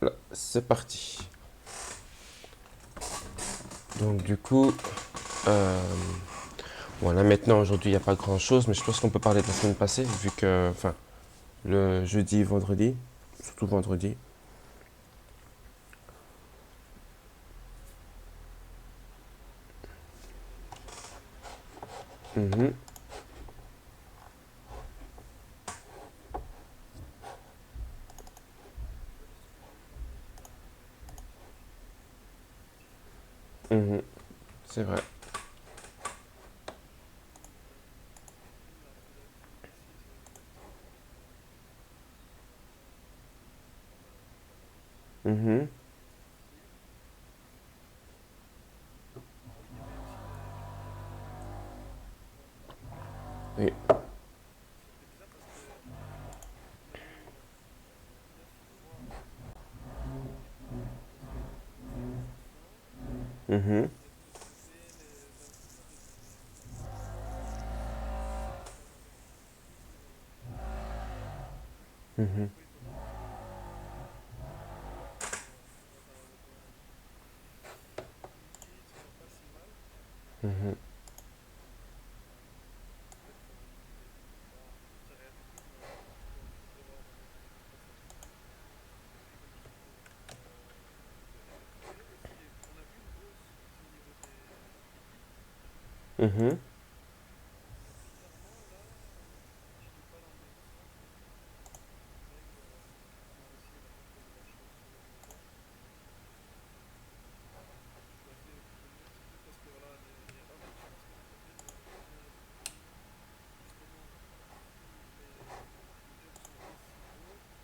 Voilà, c'est parti. Donc du coup, euh, voilà, maintenant aujourd'hui il n'y a pas grand chose, mais je pense qu'on peut parler de la semaine passée, vu que, enfin, le jeudi, vendredi, surtout vendredi. Mhm, mhm, c'est vrai. Mhm, oui. Mhm, mhm, mhm, mhm,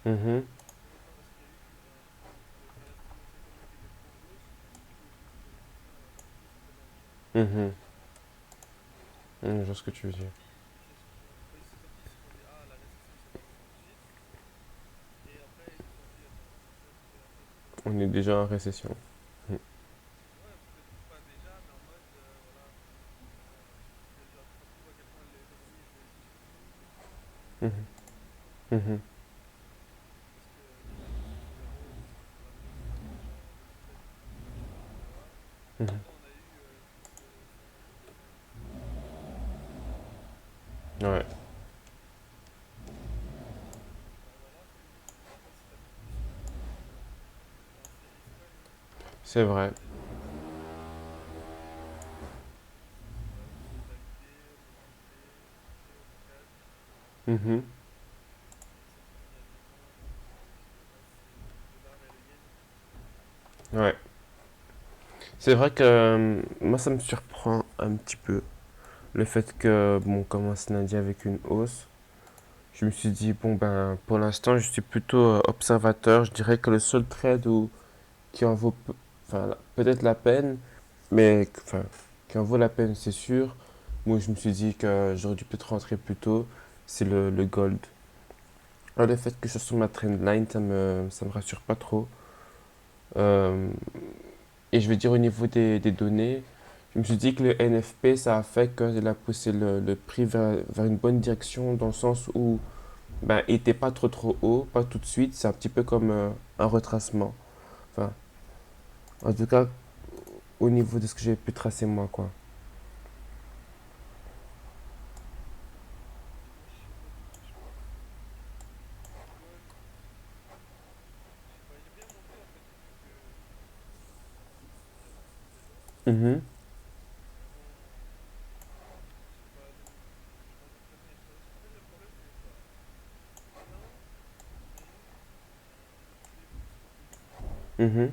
mhm, mhm. Je vois ce que tu veux dire. On est déjà en récession. Mhm, mhm, mhm, mhm. Ouais, c'est vrai. Mhm, ouais. C'est vrai que moi ça me surprend un petit peu le fait que bon, on commence lundi avec une hausse. Je me suis dit, bon, ben, pour l'instant, je suis plutôt observateur. Je dirais que le seul trade qui en vaut enfin, peut-être la peine, mais enfin, qui en vaut la peine, c'est sûr. Moi, je me suis dit que j'aurais dû peut-être rentrer plus tôt. C'est le gold. Alors, le fait que je sois sur ma trendline, ça me rassure pas trop. Euh, et je veux dire, au niveau des données, je me suis dit que le NFP, ça a fait qu'il a poussé le prix vers une bonne direction, dans le sens où ben, il était pas trop haut, pas tout de suite. C'est un petit peu comme un retracement. Enfin, en tout cas, au niveau de ce que j'ai pu tracer moi, quoi. Mhm, mhm,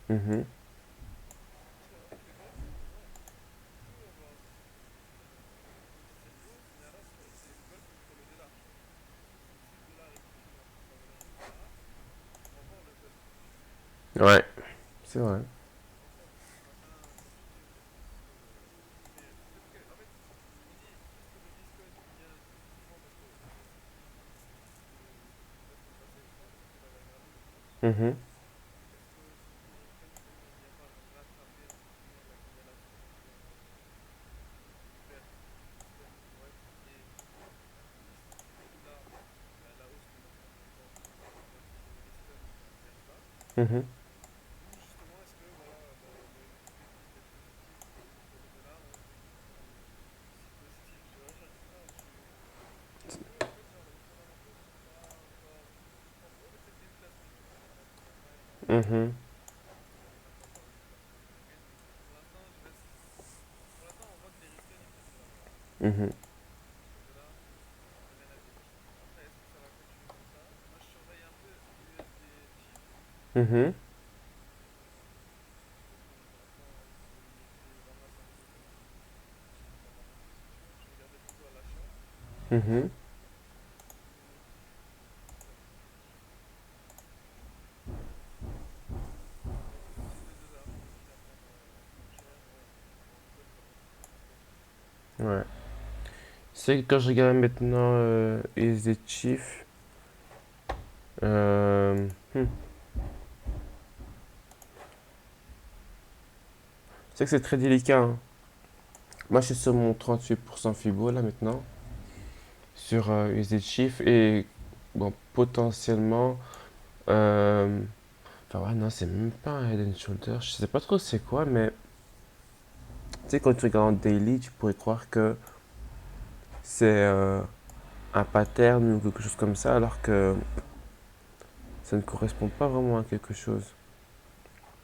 mhm. Ouais, c'est vrai. Mhm, Mhm. Vous, justement, est-ce que voilà, l'effet positif de le dollar est aussi positif? J'arrive pas à parce que en fait, genre, les fondamentaux sont pas encore. Je pense pas. En fait, c'est l'inflation qui fait peur. Là, pour l'instant, Mhm. on n'a pas encore l'inflation américaine. Pour l'instant, je reste. Pour l'instant, on voit que les returns ils prennent de la place. Mhm. Donc le dollar, on n'a rien à dire dessus. Après, est-ce que ça va continuer comme ça? Moi, je surveille un peu USD Chief. Mhm. Parce que bon, pour l'instant, il ramasse un peu le chiffre d'affaires un peu suspect. Je regardais plutôt à l'achat. Mhm. Mais si le dollar continue à prendre cher, ouais, on peut le voir. On peut le voir. Ouais. C'est que quand je regarde maintenant USD Chief, euh, hmm, c'est que c'est très délicat, hein. Moi, je suis sur mon 38% Fibo là maintenant, sur USD Chief, et bon, potentiellement. euh, Enfin, ouais, non, c'est même pas un Head and Shoulder. Je sais pas trop c'est quoi, mais tu sais, quand tu regardes en daily, tu pourrais croire que c'est un pattern ou quelque chose comme ça, alors que ça ne correspond pas vraiment à quelque chose. En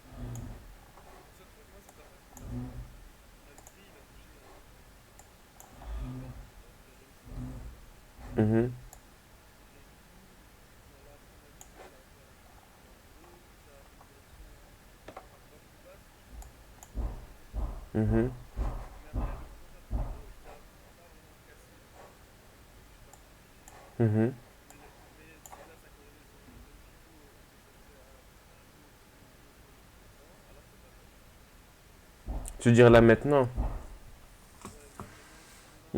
daily, ouais. Le seul truc, moi, cette affaire qui me fascine, on a vu le prix, il a bougé super très haut cette affaire. Mhm. Et puis, voilà, après, on a vu que ça a fait un petit peu en haut, puis ça a fait une correction encore plus basse, Mhm. mais après, le prochain plus haut, il a pas vraiment cassé ce que j'ai pas compris. Mhm. Mais tu sais, là, sa corrélation même FIBO était censée être un peu plus haute qu'avant, alors que ça n'a pas changé. Tu veux dire là maintenant? Ouais, là maintenant Mhm. c'est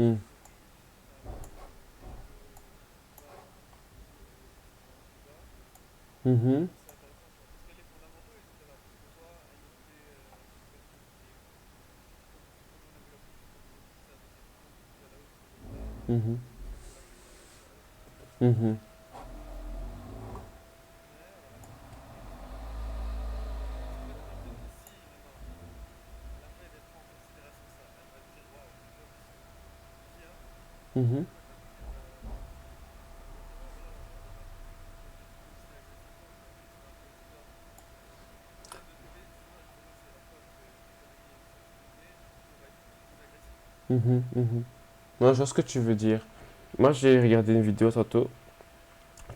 un peu bas, un peu bas. Mhm. C'est intéressant ça, parce que les fondamentaux ils étaient là, parce qu'on voit un XD super positif, et comme on a vu la position aujourd'hui, ça a donné beaucoup plus à la hausse pour le dollar, Mhm. plus que la position tout à l'heure. Mhm. Mais voilà, comme tu dis, parce que si maintenant la Fed elle prend en considération ça, elle va se dire waouh, les jobs ils sont bien, Mhm. elle va dire ah voilà, on a pu booster agressivement, puis ensuite ça va un peu stop. En termes de taux justement, c'est la preuve que l'économie est sécurisée, du coup on va être beaucoup plus agressif. Mhm. Mhm. Non, je vois ce que tu veux dire. Moi, j'ai regardé une vidéo tantôt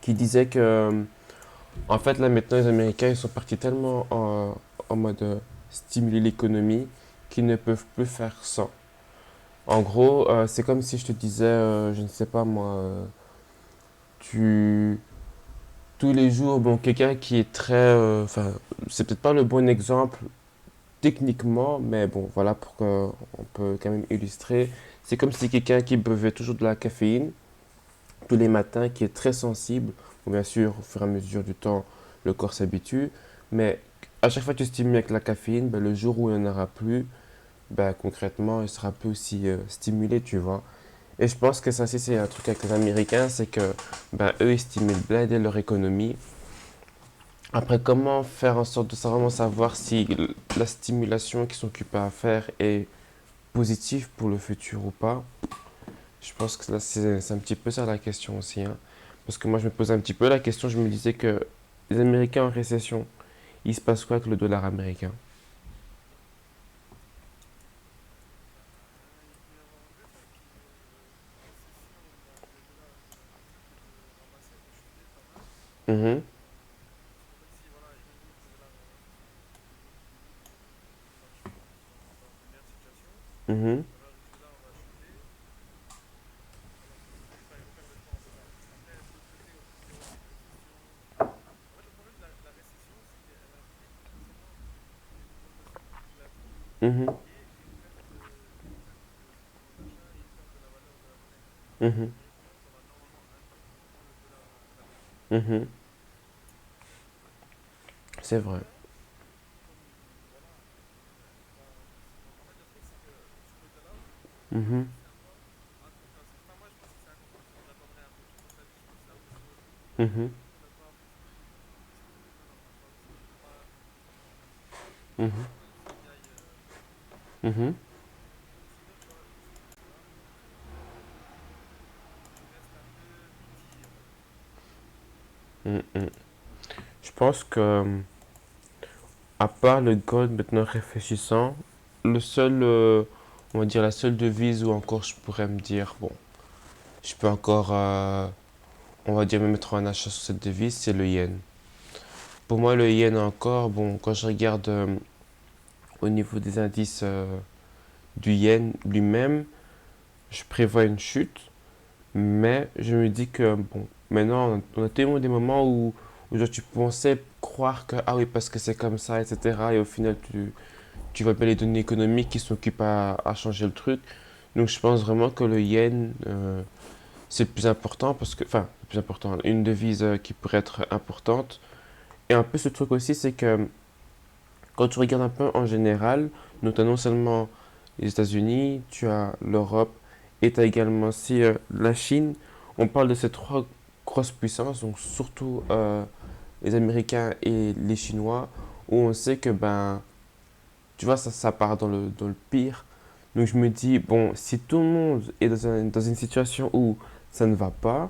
qui disait que, en fait, là maintenant, les Américains, ils sont partis tellement en mode stimuler l'économie qu'ils ne peuvent plus faire sans. En gros, c'est comme si je te disais, je ne sais pas moi, tu tous les jours, bon, quelqu'un qui est très, enfin, c'est peut-être pas le bon exemple techniquement, mais bon, voilà pour qu'on peut quand même illustrer. C'est comme si quelqu'un qui buvait toujours de la caféine tous les matins, qui est très sensible. Bon, bien sûr, au fur et à mesure du temps, le corps s'habitue, mais à chaque fois que tu stimules avec la caféine, ben, le jour où il n'y en aura plus, ben, concrètement, il sera plus aussi stimulé, tu vois. Et je pense que ça aussi, c'est un truc avec les Américains, c'est que ben, eux, ils stimulent blinder leur économie. Après, comment faire en sorte de vraiment savoir si la stimulation qu'ils sont occupés à faire est positive pour le futur ou pas? Je pense que là, c'est un petit peu ça la question aussi, hein. Parce que moi, je me posais un petit peu la question, je me disais que les Américains en récession, il se passe quoi avec le dollar américain? Ben, il peut y avoir deux trucs. Récession, ben, le dollar il risque de ramasser, de chuter pas mal. Mhm. Parce qu'en fait, si voilà, imaginons que le dollar est en récession et que les autres pays où le dollar chute sont dans une meilleure situation, Mhm. alors le dollar va chuter. Alors il va faire des efforts en dollars. Après, de l'autre côté, on peut se dire ok, une récession. En fait, le problème de la récession, c'est qu'elle implique potentiellement une augmentation du coût de la vie Mhm. et une perte du pouvoir d'achat et une perte de la valeur de la monnaie. Donc Mhm. théoriquement, ça va normalement induire forcément le dollar à la baisse. Mhm. C'est vrai. Mais, comme voilà, elle n'est pas forcément. En fait, le truc, c'est que sur le dollar, moi, je Mhm. me suis un peu incompréhensible. Enfin, moi, je pense que c'est incompréhensible. Je m'attendrais un peu. Comme tu as dit, je pense que c'est un peu tôt. Mhm. on n'a pas forcément discuté, voilà, on n'a pas aussi pas Mhm. cette vieille Mhm. donc sinon, tu vois, c'est ça. Je reste un peu mitigé, on va dire. Mhm. Mhm. Je pense que, à part le gold, maintenant réfléchissant, le seul, on va dire la seule devise où encore je pourrais me dire, bon, je peux encore, on va dire, me mettre en achat sur cette devise, c'est le yen. Pour moi, le yen encore, bon, quand je regarde au niveau des indices du yen lui-même, je prévois une chute, mais je me dis que, bon, maintenant, on a tellement des moments où genre, tu pensais croire que, ah oui, parce que c'est comme ça, etc. Et au final, tu vois bien les données économiques qui s'occupent à changer le truc. Donc je pense vraiment que le yen, c'est le plus important parce que, enfin, le plus important, une devise qui pourrait être importante. Et un peu ce truc aussi, c'est que quand tu regardes un peu en général, donc tu as non seulement les États-Unis, tu as l'Europe et tu as également aussi la Chine. On parle de ces trois grosses puissances, donc surtout les Américains et les Chinois, où on sait que ben, tu vois, ça part dans le pire. Donc je me dis, bon, si tout le monde est dans une situation où ça ne va pas,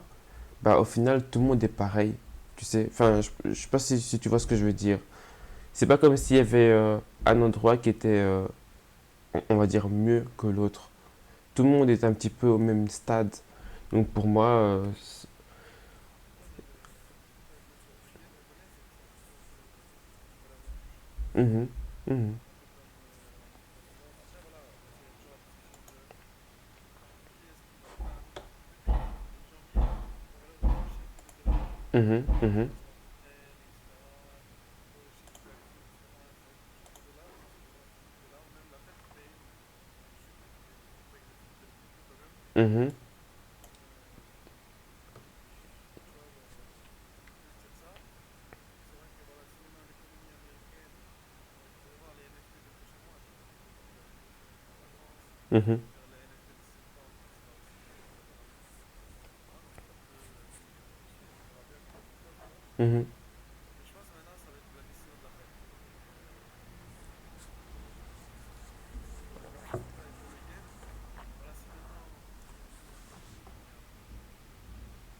bah au final, tout le monde est pareil. Tu sais, enfin, je sais pas si tu vois ce que je veux dire. C'est pas comme s'il y avait un endroit qui était, on va dire, mieux que l'autre. Tout le monde est un petit peu au même stade. Donc pour moi, Ouais, mais enfin, bien sûr, le yen japonais, c'est un peu une valeur refuge. mhm, mhm, Un peu comme l'or. Après, voilà, moi, c'est toujours la discussion de qui est-ce qui va. Enfin, depuis janvier, la valeur refuge, c'est un peu le dollar. mhm, mhm, Parce qu'en Ukraine, etc., Russie qui s'active, etc., ça touche le dollar. Donc, c'est toujours la question du dollar. Même la Fed fait une chute qui est un peu agressive d'habitude, quand même. mhm, Tu vois, genre, on peut se dire ça. Mais c'est vrai que voilà, si on a l'économie américaine, il faut voir les NFP des prochains mois. Tu vois, parce que bon, il y a les élections qui sont en vacances. mhm, Faire les NFP de septembre, ça sera aussi la valeur refuge, etc. Donc ça peut tenir aussi. On verra bien comment ça se passe, tu vois. mhm, Mais je pense que maintenant, ça va être la décision de la Fed. Et pour ça, et pour le yen, voilà, si maintenant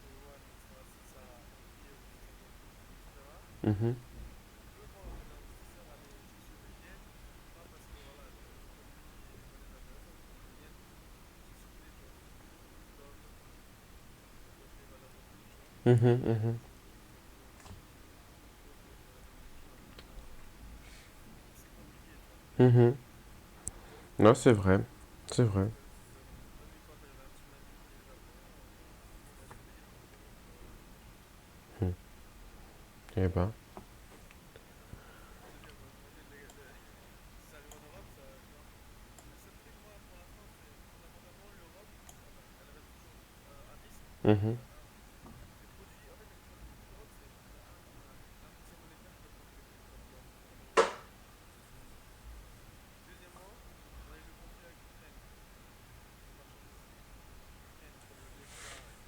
le yuan, etc., si ça empire ou ça continue, etc., mhm, on peut voir un investisseur aller chercher le yen, pas parce que voilà, le produit est une monnaie intéressante, parce que le yen peut aussi circuler, tu vois, dans d'autres stocks, dans d'autres valeurs refuges, tu vois. mhm, mhm, Donc, je pense que les valeurs refuges, malheureusement, c'est compliqué, tu vois. mhm. Non, c'est vrai. C'est C'est vrai vrai. que même une fois quand il y avait un tsunami au Japon, on a acheté des yens parce que les valeurs refuges. Hmm. Eh ben. Je veux dire, imagine, si ça arrive en Europe, ça, tu vois. Le seul truc, moi, pour l'instant, c'est fondamentalement l'Europe, enfin, elle reste toujours à risque. Mhm, De un. Les produits, en fait, le problème de l'Europe, c'est de un, on a un système monétaire complètement pété, comme dans l'euro, aux États-Unis. Deuxièmement, on a eu le conflit avec l'Ukraine. Les marchandises d'Ukraine pour le blé, etc.,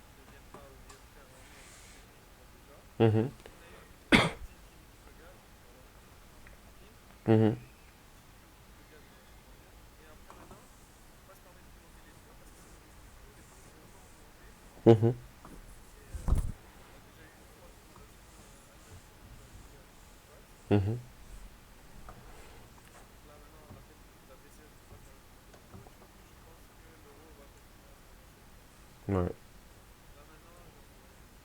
qui ne viennent pas ou viennent très rarement, donc les prix augmentent déjà. mhm, On a eu Poutine qui nous coupe le gaz, voilà, Poutine. mhm, Qui nous coupe le gaz de façon étrangère. Et après, maintenant, il ne peut pas se permettre d'augmenter les prix parce que sinon les prix vont encore augmenter. mhm, Et on a déjà eu une fois l'augmentation agressive du gaz. mhm. Donc là, maintenant, la BCE ne peut pas se permettre d'augmenter les taux. Du coup, je pense que l'euro va continuer à se renforcer, tu vois. Ouais. Là, maintenant, genre,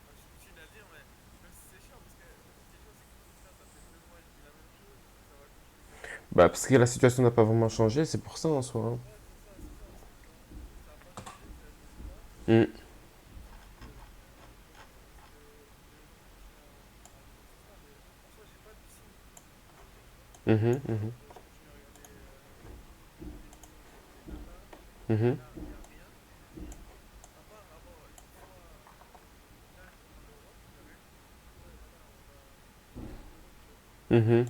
enfin, je continue à dire, mais même si c'est chiant, parce que ce qui est chiant, c'est que ça fait 2 mois, je dis la même chose. Est-ce que ça va continuer comme ça? Bah, parce que la situation n'a pas vraiment changé, c'est pour ça en soi, hein. Ouais, c'est ça aussi, tu vois. Ça n'a pas changé, ça évolue pas. Mm. Donc je me dis, bon, est-ce que l'élection prochaine arrive, etc. Mais en soi, j'ai pas de signe qui me préoccupe, tu vois. Mhm, mhm, Je continue à regarder les news, les datas. mhm, Il y a rien qui me dit, à part avoir une fois une dinde en Europe qui avait dit, ouais, voilà, on va aider l'Europe, tu vois. mhm,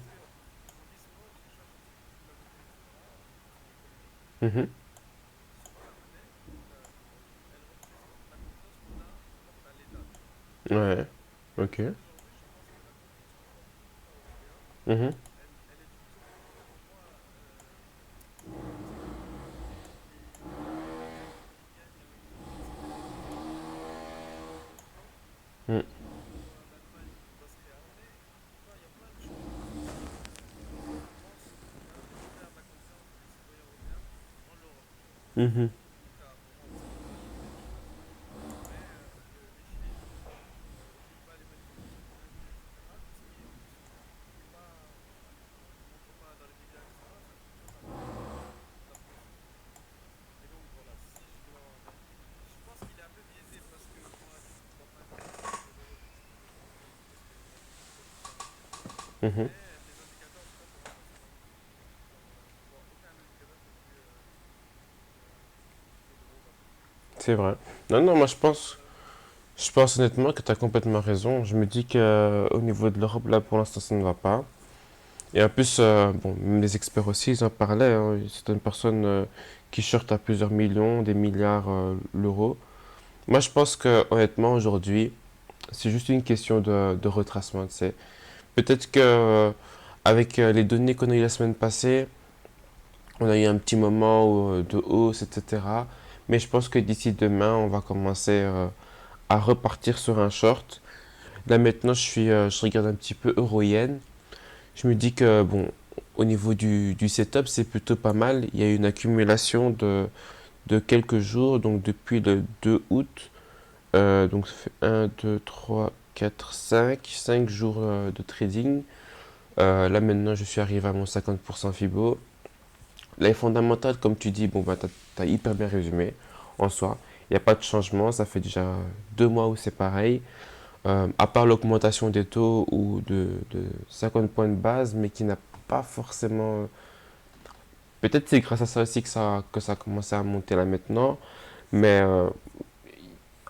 Parce que on dit souvent, ce qui change un petit peu de la monnaie, etc., de façon économique, mhm. c'est souvent la monnaie, elle représente la confiance qu'on porte à l'État, tu vois. Ouais. Ok. aujourd'hui, je pense que la compétition dans le football européen, Mhm. elle est plutôt, pour moi, comment expliquer? Les équipes qui gagnent les championnats locaux, Mm. l'Allemagne doit se réarmer. Enfin, il y a plein de choses qui font que je pense qu'on perd la confiance des citoyens européens en l'Europe. Mhm. En tout cas, pour moi, parce que moi, je connais les choses. Mais les chiffres, les Pays-Bas, les manifestations qu'on a vues, etc., tout ce qui est en plus, qui est pas, qu'on montre pas dans les médias, etc., ça prouve ce que je dis. Et donc voilà, si je dois en être, je pense qu'il est un peu biaisé parce que moi, je suis pas fan de l'euro parce qu'il y a beaucoup de choses qui vont avec. Mhm. Mais les indicateurs, en tout cas, pour moi, ça va monter. Je vois aucun indicateur qui me dit que l'euro va tomber. C'est vrai. Non, non, moi C'est ça. je pense honnêtement que tu as complètement raison. Je me dis que au niveau de l'Europe, là, pour l'instant, ça ne va pas. Et en plus, bon, même les experts aussi, ils en parlaient, hein. Certaines personnes qui sortent à plusieurs millions, des milliards d'euros. Moi, je pense que honnêtement, aujourd'hui, c'est juste une question de retracement. Tu sais. Peut-être que avec les données qu'on a eues la semaine passée, on a eu un petit moment de hausse, etc. Mais je pense que d'ici demain, on va commencer à repartir sur un short. Là maintenant, je regarde un petit peu Euro-Yen. Je me dis que bon, au niveau du setup, c'est plutôt pas mal. Il y a une accumulation de quelques jours, donc depuis le 2 août. Donc ça fait 1, 2, 3, 4, 5 jours de trading. Là maintenant, je suis arrivé à mon 50% Fibo. Les fondamentales, comme tu dis, bon, bah, t'as hyper bien résumé en soi. Il n'y a pas de changement, ça fait déjà 2 mois où c'est pareil. À part l'augmentation des taux ou de 50 points de base, mais qui n'a pas forcément. Peut-être c'est grâce à ça aussi que ça a commencé à monter là maintenant. Mais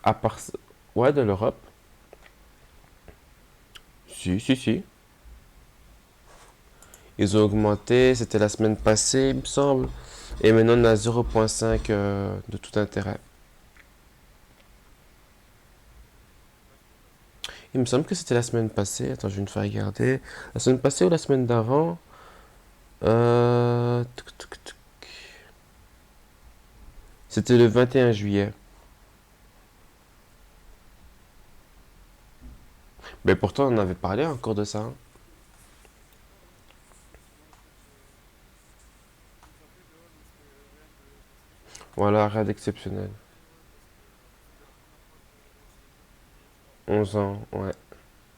à part. Ouais, de l'Europe. Si, si, si. Ils ont augmenté, c'était la semaine passée, il me semble. Et maintenant on a 0,5 de tout intérêt. La semaine passée. Il me semble que c'était la semaine passée. Attends, je vais une fois regarder. La semaine passée ou la semaine d'avant. Tuc, tuc. C'était le 21 juillet. Mais pourtant, on avait parlé encore de ça, hein. Ouais, ouais. Moi, en fait, je me rappelais de ouais, mais c'était rien de spécial. Voilà, rien Et je me d'exceptionnel. rappelais, ouais, parce que c'était la première fois que l'euro se dépréciait, je crois. 11 ans, ouais. Ouais,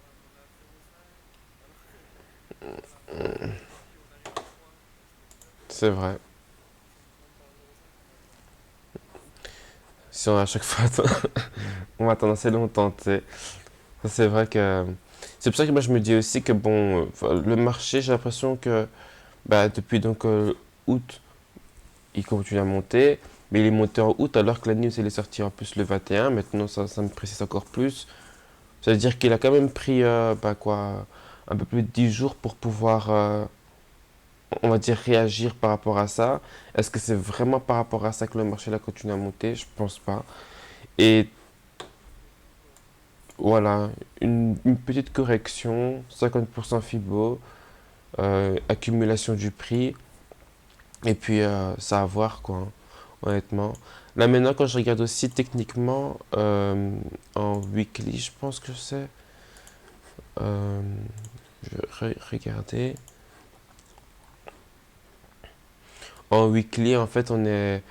mais on est à 0,5, alors que voilà, on s'était dit on arrive à 3, donc c'était bizarre. C'est vrai. Si on monte par 0,5, on arrive à 3. Si on a à chaque fois, on va attendre assez longtemps, tu sais. Ça, c'est vrai que. C'est pour ça que moi, je me dis aussi que, bon, le marché, j'ai l'impression que, bah, depuis donc août, il continue à monter. Mais il est monté en août alors que la news, elle est sortie en plus le 21. Maintenant, ça me précise encore plus. Ça veut dire qu'il a quand même pris, bah, quoi, un peu plus de 10 jours pour pouvoir, on va dire, réagir par rapport à ça. Est-ce que c'est vraiment par rapport à ça que le marché là continue à monter? Je pense pas. Et Peut-être encore, hein. voilà, une petite correction, 50% Fibo, accumulation du prix, et puis ça à voir quoi, hein, honnêtement. Là maintenant, quand je regarde aussi techniquement, en weekly, je pense que c'est. euh, je vais regarder. En weekly, en fait, on est.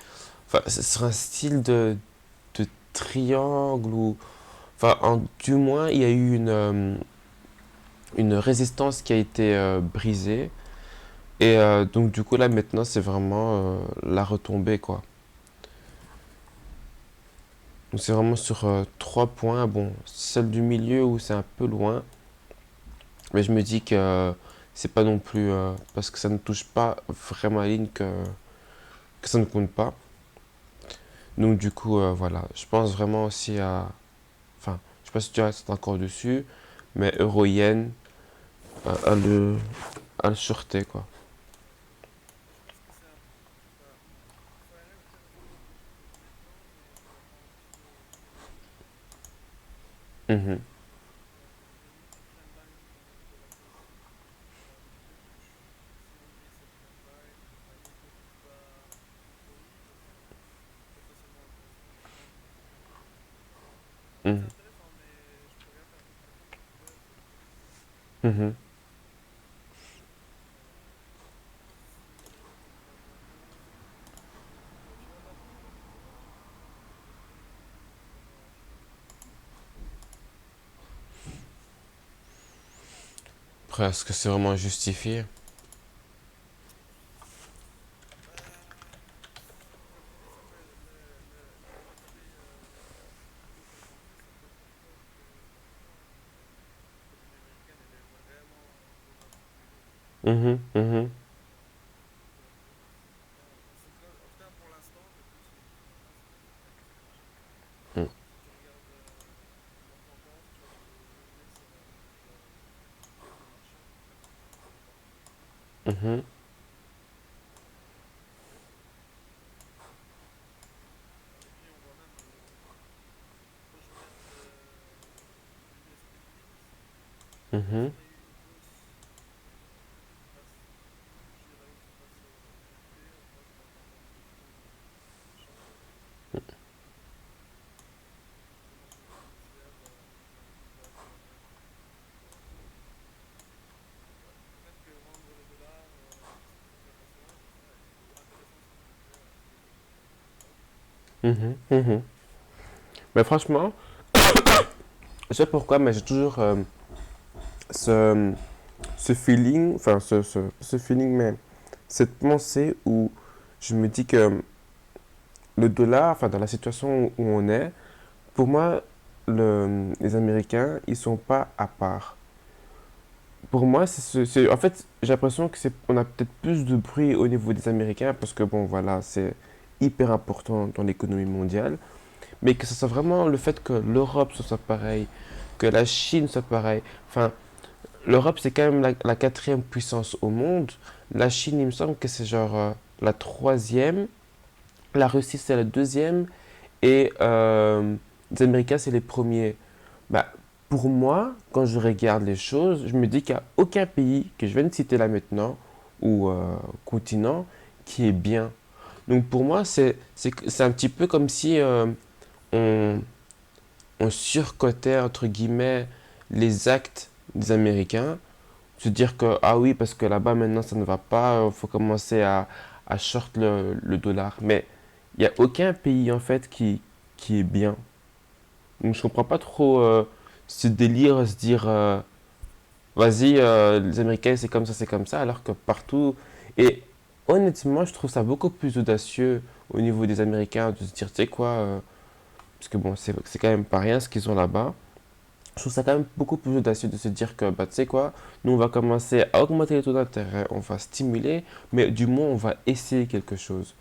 Enfin, c'est sur un style de triangle ou. Enfin, du moins, il y a eu une résistance qui a été brisée. Et donc, du coup, là, maintenant, c'est vraiment la retombée, quoi. Donc, c'est vraiment sur 3 points. Bon, celle du milieu où c'est un peu loin. Mais je me dis que c'est pas non plus. Parce que ça ne touche pas vraiment la ligne que ça ne compte pas. Donc, du coup, voilà. Je pense vraiment aussi à. Enfin, je sais pas si tu restes encore dessus. Mais euro-yen, à le shorter, quoi. Moi, je pense que c'est un. Bah, ça a l'air intéressant dans le premier temps, mais ça va pas non plus durer longtemps. Mhm. Ouais. c'est Mhm. intéressant, mais je préviens quand même, par contre, le buzz, Mhm. si normalement, tu vois là pour le dollar, comment acheter? Après, est-ce que c'est vraiment justifié? Bah, comme je dis, ça peut, la théorie consensus, ça peut être quoi que dans le fond, l'économie américaine, elle est vraiment déjà structurée. Mhm. Mhm. Donc en tout cas, pour l'instant, depuis ce que je comprends, c'est comme ça que fonctionnent les marchés. Mhm. Si tu regardes comment t'en penses, tu vas te lever sur le marché, en tout cas, c'est comme ça que ça fonctionne. Mhm. Et puis on voit même, quand je regarde l'US Treasuries, ils Mhm. ont eu une hausse face, quand je dis la hausse face au BNP, on voit que la tendance de fond elle change. L'information financière va être la même. Donc, ouais, peut-être que vendre le dollar, c'est plus intéressant, je sais pas, intéressant si tu veux acheter de l'Europe. Mhm. Mhm. Mais franchement, je sais pourquoi, mais j'ai toujours ce, ce feeling, enfin ce feeling, mais cette pensée où je me dis que le dollar, enfin dans la situation où on est, pour moi, les Américains, ils sont pas à part. Pour moi, en fait, j'ai l'impression que on a peut-être plus de bruit au niveau des Américains parce que bon, voilà, c'est hyper important dans l'économie mondiale, mais que ce soit vraiment le fait que l'Europe soit pareil, que la Chine soit pareil. Enfin, l'Europe, c'est quand même la quatrième puissance au monde. La Chine, il me semble que c'est genre la troisième. La Russie, c'est la deuxième. Et les Américains, c'est les premiers. Bah, pour moi, quand je regarde les choses, je me dis qu'il n'y a aucun pays que je viens de citer là maintenant, ou continent, qui est bien. Donc pour moi, c'est un petit peu comme si on, on surcotait, entre guillemets, les actes des Américains. Se dire que, ah oui, parce que là-bas maintenant ça ne va pas, il faut commencer à short le dollar. Mais il n'y a aucun pays en fait qui est bien. Donc je comprends pas trop ce délire, se dire vas-y, les Américains c'est comme ça, alors que partout. Et honnêtement, je trouve ça beaucoup plus audacieux au niveau des Américains de se dire, tu sais quoi, parce que bon, c'est quand même pas rien ce qu'ils ont là-bas. Je trouve ça quand même beaucoup plus audacieux de se dire que, bah, tu sais quoi, nous on va commencer à augmenter les taux d'intérêt, on va stimuler, mais du moins on va essayer quelque chose.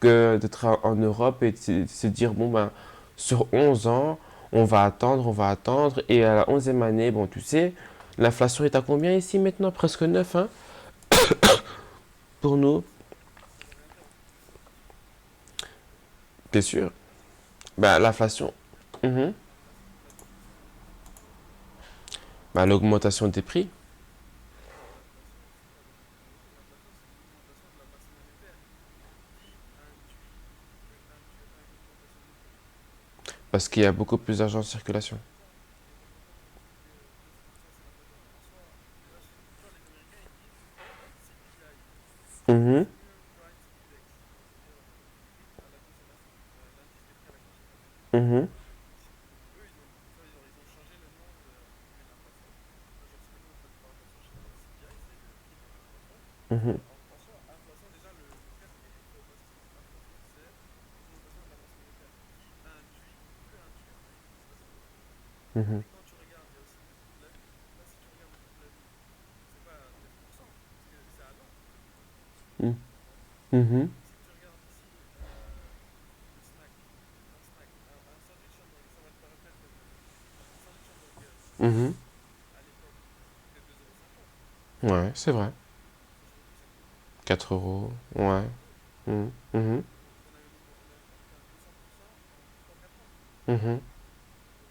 Que d'être en Europe et de se dire, bon, ben, sur 11 ans, on va attendre, et à la 11e année, bon, tu sais, l'inflation est à combien ici maintenant? Presque 9 hein, pour nous, Ça veut rien dire en plus, l'inflation. t'es sûr? Ben, l'inflation, mhm. L'inflation, c'est quoi? Ben, l'augmentation des prix, L'inflation, c'est pas l'augmentation des prix. L'inflation, c'est l'augmentation de la masse monétaire qui induit une augmentation des prix. parce qu'il y a beaucoup plus d'argent en circulation. Exactement. Donc, ça, c'est l'inflation. En soi, déjà, tu vois, les Américains, ils disent CPI, Mhm, Consumer Price Index, donc c'est-à-dire le prix à la consommation, l'indice des prix à la consommation. mhm, Eux, ils ont changé le nom entre guillemets de l'inflation. Genre, ce que nous on traduit par inflation chez nous, CPI, c'est le prix de l'inflation. mhm, Mais en soi, inflation, déjà, le terme il est faux parce que inflation, c'est augmentation de la masse monétaire qui peut induire une inflation. mhm, Et quand tu regardes, il y a aussi le coût de la vie. Là, si tu regardes le coût de la vie, c'est pas 9% parce que c'est à l'an, mhm, tu comprends? mhm, Si tu regardes ici le snack, un sandwich hamburger, ça va te paraître bête comme truc. Un sandwich hamburger mhm. à l'époque, ça coûtait 2,50 €. Ouais, c'est vrai. Aujourd'hui, ça coûte 4 euros. Ouais. 4 €. Mhm, mhm, Donc on a fait un 200% en 3-4 ans. mhm,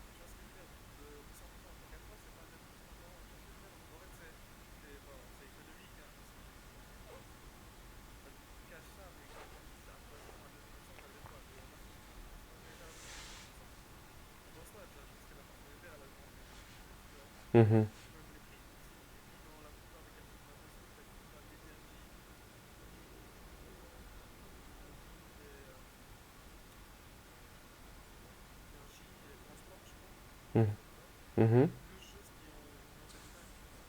Donc tu vois ce que je veux dire? 200% en 3-4 ans, c'est pas 9%. Non, tu vois ce que je veux dire? Donc en fait, bon, c'est économique, hein, parce que quand tu caches ça, mais quand tu dis inflation à 9%, ça veut dire quoi? Le reste du temps, ça va jamais être à 9%. Donc en soi, tu vois, Mhm. ou même les prix. Si les prix dans la plupart des calculs qu'on a fait, c'est que tu as l'énergie, le coût énergie et transport, je crois, un Mhm. truc comme ça. Mhm. C'est deux choses qui ont augmenté de dingue, tu vois.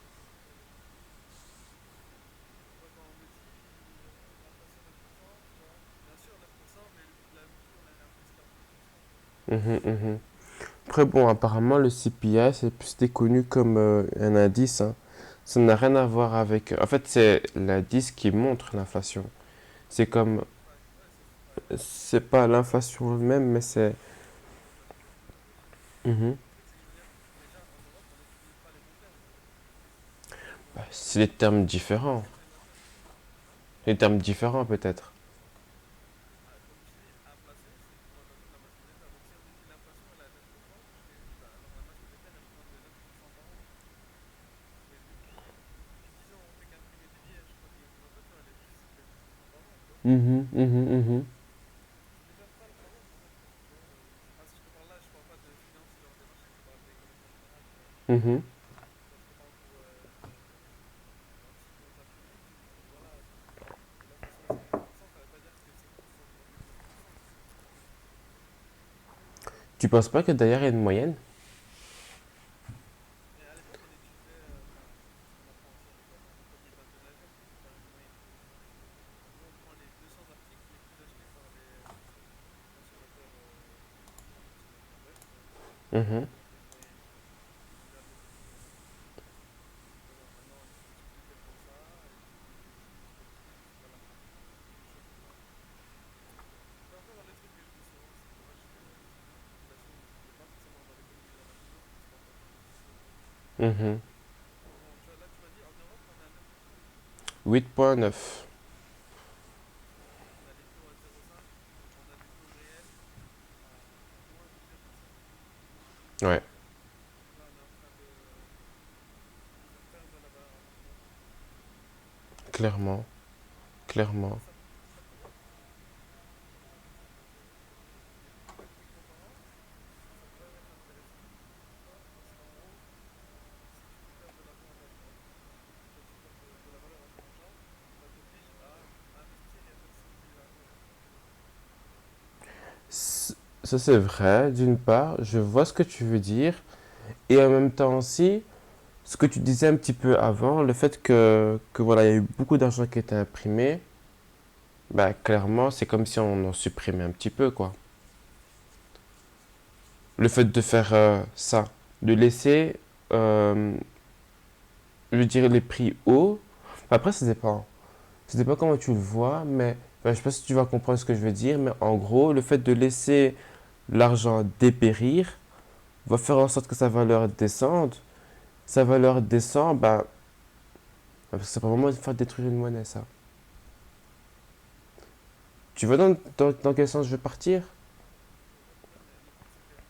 Toi, quand on me dit l'inflation 9%, tu vois, bien sûr 9%, mais le coût de la vie, on l'a presque à 20%, tu vois. Mhm. Mhm. Après, bon, apparemment, le CPI, c'était connu comme un indice, hein. Ça n'a rien à voir avec. En fait, c'est l'indice qui montre l'inflation. C'est comme. Ouais, ouais, c'est pas exact. C'est pas l'inflation elle-même, mais c'est. Je vois ce que tu veux dire. Mhm. Le truc, c'est que je veux dire, déjà, en Europe, on n'utilise pas les bons termes. Donc, Bah, c'est des termes différents. certains termes. Hein? Des termes différents, peut-être. Ah, comme je te dis, inflation, c'est une augmentation de la masse monétaire. Donc, si on me dit l'inflation, elle est à 9%, je te dis, bah, alors la masse monétaire, elle augmente de 9% par an. Mais depuis 10 ans, on fait qu'imprimer des billets. Je crois que l'augmentation, elle est juste de 10% par an, tu vois. Mhm. Mhm. Mhm. C'est déjà ça le problème, en fait. Tu vois, je te parle là, je parle pas de finance, genre des marchés, je te parle d'économie en général, tu vois. Mhm. Quand je te parle pour un petit compte imprimé, tu me dis, voilà, l'inflation c'est 9%, ça veut pas dire que ses coûts ils ont augmenté de 9%. Tu penses pas que d'ailleurs il y a une moyenne? Mais à l'époque, on utilisait, enfin, c'est ce qu'on apprend aussi à l'école, la méthode des bundle ledger pour faire une moyenne. En gros, on prend les 200 articles les plus achetés par les consommateurs, consommateurs belges, on va dire, Mhm. et on fait une moyenne. On regarde les prix en France. On dit, ben voilà, maintenant ils coûtent plus tellement ça, et puis c'est plus petit, c'est pas la même vie, des choses comme ça. C'est encore le truc que je dis souvent, c'est dommage que la population n'est pas forcément dans l'économie ou dans la finance pour se rendre compte de ces choses-là. Mhm. Bon, tu vois, là tu m'as dit en Europe on est à 9%. 8,9. On a les taux à 0,5, on a des taux réels à moins plusieurs pourcents. Ouais, Donc là on est en train de faire perdre de la valeur à l'argent. clairement. Et Clairement. ça pourrait s'inverser. Mais pour une équipe ça pourrait être intéressant. Pourquoi? Parce qu'en gros, si tu fais perdre de l'argent à l'argent, quand tu perds de la valeur à ton argent, ça t'oblige à investir et à faire circuler l'argent, tu vois. Ça c'est vrai, d'une part, je vois ce que tu veux dire, et en même temps aussi, ce que tu disais un petit peu avant, le fait que voilà, il y a eu beaucoup d'argent qui a été imprimé, bah clairement, c'est comme si on en supprimait un petit peu, quoi. Le fait de faire ça, de laisser, euh, je dirais, les prix hauts, après ça dépend. Ça dépend comment tu le vois, mais enfin, je sais pas si tu vas comprendre ce que je veux dire, mais en gros, le fait de laisser l'argent dépérir va faire en sorte que sa valeur descende. Sa valeur descend, bah, parce que c'est pas vraiment faire détruire une monnaie, ça. Tu vois dans quel sens je veux partir? Je vois pas le problème, mais le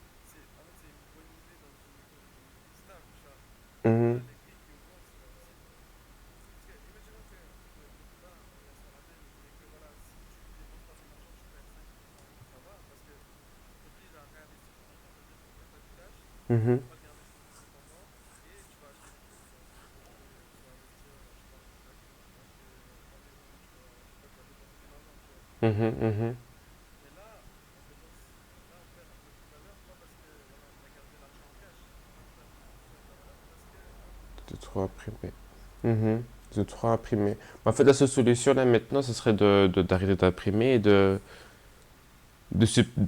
truc c'est que en fait c'est une bonne idée dans une économie stable, tu vois. Mais Mhm. là, les prix qui augmentent, c'est pas possible. Parce que imaginons que demain on reste à la même et que voilà, si tu dépenses pas ton argent, tu perds 5%, ça va parce que ça t'oblige à réinvestir ton argent. Ça veut dire que quand tu as du cash, Mhm. tu vas le garder plus longtemps et tu vas acheter des trucs, tu vois. Tu vas acheter, tu vas investir, je sais pas, dans une action, tu vas acheter ta maison, je sais pas, tu vas dépenser ton argent, tu vois. Mhm. Mhm. Mais là, là on perd un peu de valeur, pas parce que voilà, on a gardé l'argent en cash, on perd de la valeur parce que De on trop a imprimé de imprimer. l'argent. Mhm. De trop imprimer. En fait, la seule solution là maintenant, ce serait d'arrêter d'imprimer et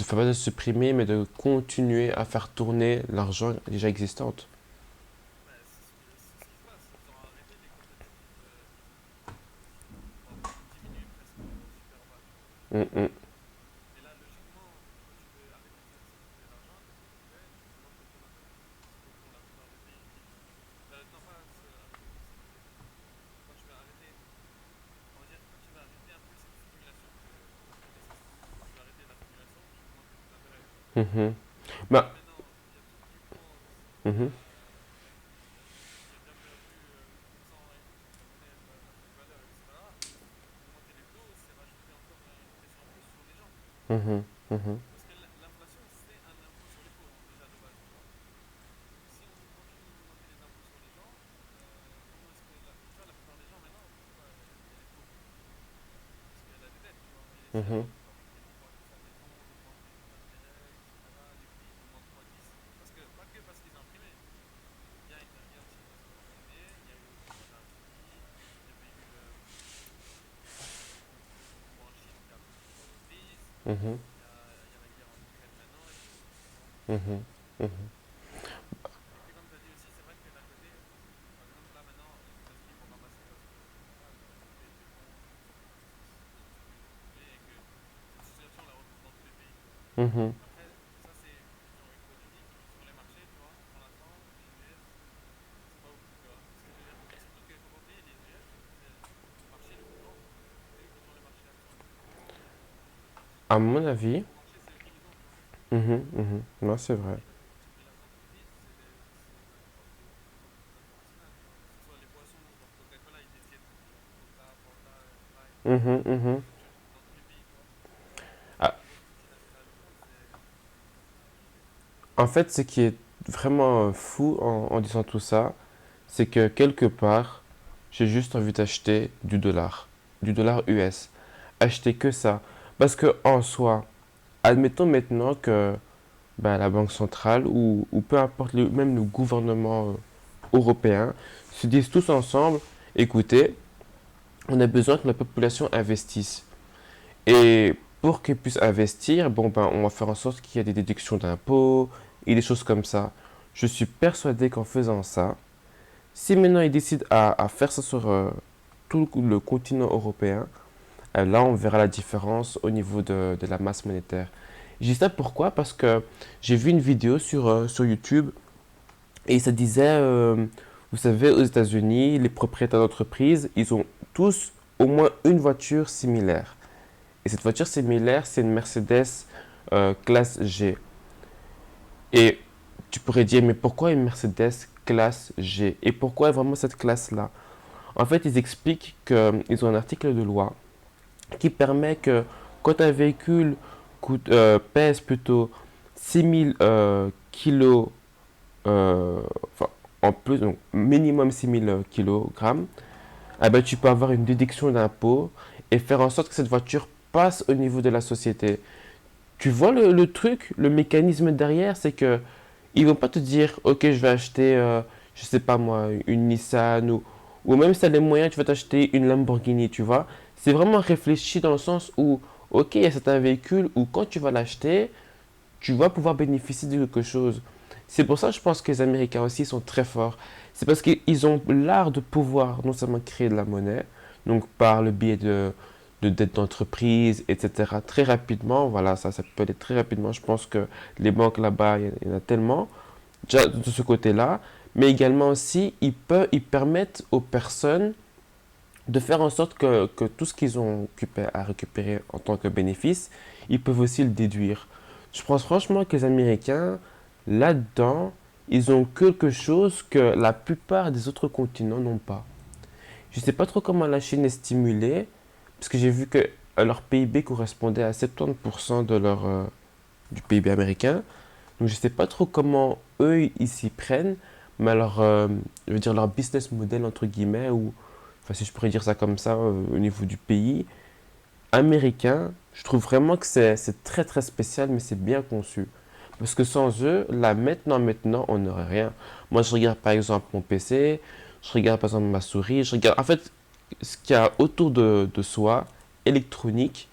enfin, pas de supprimer, mais de continuer à faire tourner l'argent déjà existante. Bah, c'est ce qui se passe. Ils ont arrêté les comptes émergents ou diminué presque super bas, tu vois. Mhm. Mais là, logiquement, quand tu veux arrêter de faire circuler l'argent, qu'est-ce que tu fais? Tu augmentes le taux d'intérêt. Ce que font la plupart des pays qui font. Non, pas arrêter de faire circuler. Quand tu veux arrêter, on va dire, quand tu veux arrêter un peu cette stimulation que nécessite. Tu veux arrêter la stimulation, tu augmentes les taux d'intérêt, tu vois. Mhm. Donc là Bah, maintenant, il y a tout qui augmente. mhm. Qui a déjà perdu 10% de sa monnaie n'a plus de valeur, etc. Augmenter les taux, c'est rajouter encore une pression en plus sur les gens. Mhm. Mhm. Parce que l'inflation, c'est un impôt sur les pauvres, déjà de base, tu vois. Donc si on continue Mhm. fabriquer des fois que ça béton, des fois on met des matériels, etc. Les prix ils augmentent fois 10. Parce que, pas que parce qu'ils ont imprimé. Il y a aussi parce qu'ils ont imprimé, il y a eu aussi l'énergie, il y avait eu le coup en Chine qui a fait monter les prix, Mhm. il y a la guerre en Ukraine maintenant et tout. Tu vois. Mhm. Mhm. Et puis comme tu as dit aussi, c'est vrai que d'un côté, par exemple là maintenant, les États-Unis vont ramasser parce que voilà, le prix du béton, c'est de plus en plus élevé et que cette situation on la retrouve dans tous les pays, tu vois. Mhm. Après, ça c'est une vision économique. Sur les marchés, tu vois, pour l'instant, les US, c'est pas ouf, tu vois. Ce que je veux dire. Et surtout qu'il faut pas oublier, les US, c'est le marché le plus grand. C'est eux qui ont les marchés actions. À Les mon plus avis, gros marchés, c'est eux qui les ont, tu vois. mhm, mhm. Non, c'est vrai. Et leurs entreprises, c'est partout international, tu vois. Que ce soit les boissons, genre Coca-Cola, ils détiennent tout, tu vois. Coca, Fanta, Sprite, Mhm, mhm. dans tous les pays, tu vois. C'est les Ah, plus grosses multinationales au monde, c'est américain. en fait, ce qui est vraiment fou en disant tout ça, c'est que quelque part, j'ai juste envie d'acheter du dollar US. Acheter que ça. Parce que en soi, admettons maintenant que ben, la Banque centrale ou peu importe, même le gouvernement européen se disent tous ensemble, écoutez, on a besoin que la population investisse. Et pour qu'ils puissent investir, bon ben, on va faire en sorte qu'il y ait des déductions d'impôts et des choses comme ça. Je suis persuadé qu'en faisant ça, si maintenant ils décident à faire ça sur tout le continent européen, là on verra la différence au niveau de la masse monétaire. Je dis ça pourquoi? Parce que j'ai vu une vidéo sur YouTube et ça disait, vous savez, aux États-Unis, les propriétaires d'entreprises, ils ont tous au moins une voiture similaire. Et cette voiture similaire, c'est une Mercedes classe G. Et tu pourrais dire, mais pourquoi une Mercedes classe G? Et pourquoi vraiment cette classe-là? En fait, ils expliquent qu'ils ont un article de loi qui permet que quand un véhicule pèse plutôt 6000 kilos, enfin, en plus, donc minimum 6000 kilogrammes, eh ben, tu peux avoir une déduction d'impôt et faire en sorte que cette voiture passe au niveau de la société. Tu vois le truc, le mécanisme derrière, c'est que ils vont pas te dire, ok, je vais acheter, je sais pas moi, une Nissan ou même si tu as les moyens, tu vas t'acheter une Lamborghini, tu vois. C'est vraiment réfléchi dans le sens où, ok, il y a certains véhicules où quand tu vas l'acheter, tu vas pouvoir bénéficier de quelque chose. C'est pour ça que je pense que les Américains aussi sont très forts. C'est parce qu'ils ont l'art de pouvoir non seulement créer de la monnaie, donc par le biais de dettes d'entreprise, etc. Très rapidement, voilà, ça peut aller très rapidement. Je pense que les banques là-bas, il y en a tellement, déjà de ce côté-là, mais également aussi, ils permettent aux personnes de faire en sorte que tout ce qu'ils ont occupé à récupérer en tant que bénéfice, ils peuvent aussi le déduire. Je pense franchement que les Américains, là-dedans, ils ont quelque chose que la plupart des autres continents n'ont pas. Je ne sais pas trop comment la Chine est stimulée, parce que j'ai vu que leur PIB correspondait à 70% du PIB américain. Donc je ne sais pas trop comment eux, ils s'y prennent, mais alors, je veux dire, leur business model, entre guillemets, ou enfin si je pourrais dire ça comme ça, au niveau du pays, américain, je trouve vraiment que c'est très très spécial, mais c'est bien conçu. Parce que sans eux, là maintenant, on n'aurait rien. Moi, je regarde par exemple mon PC, je regarde par exemple ma souris, je regarde en fait ce qu'il y a autour de soi, électronique,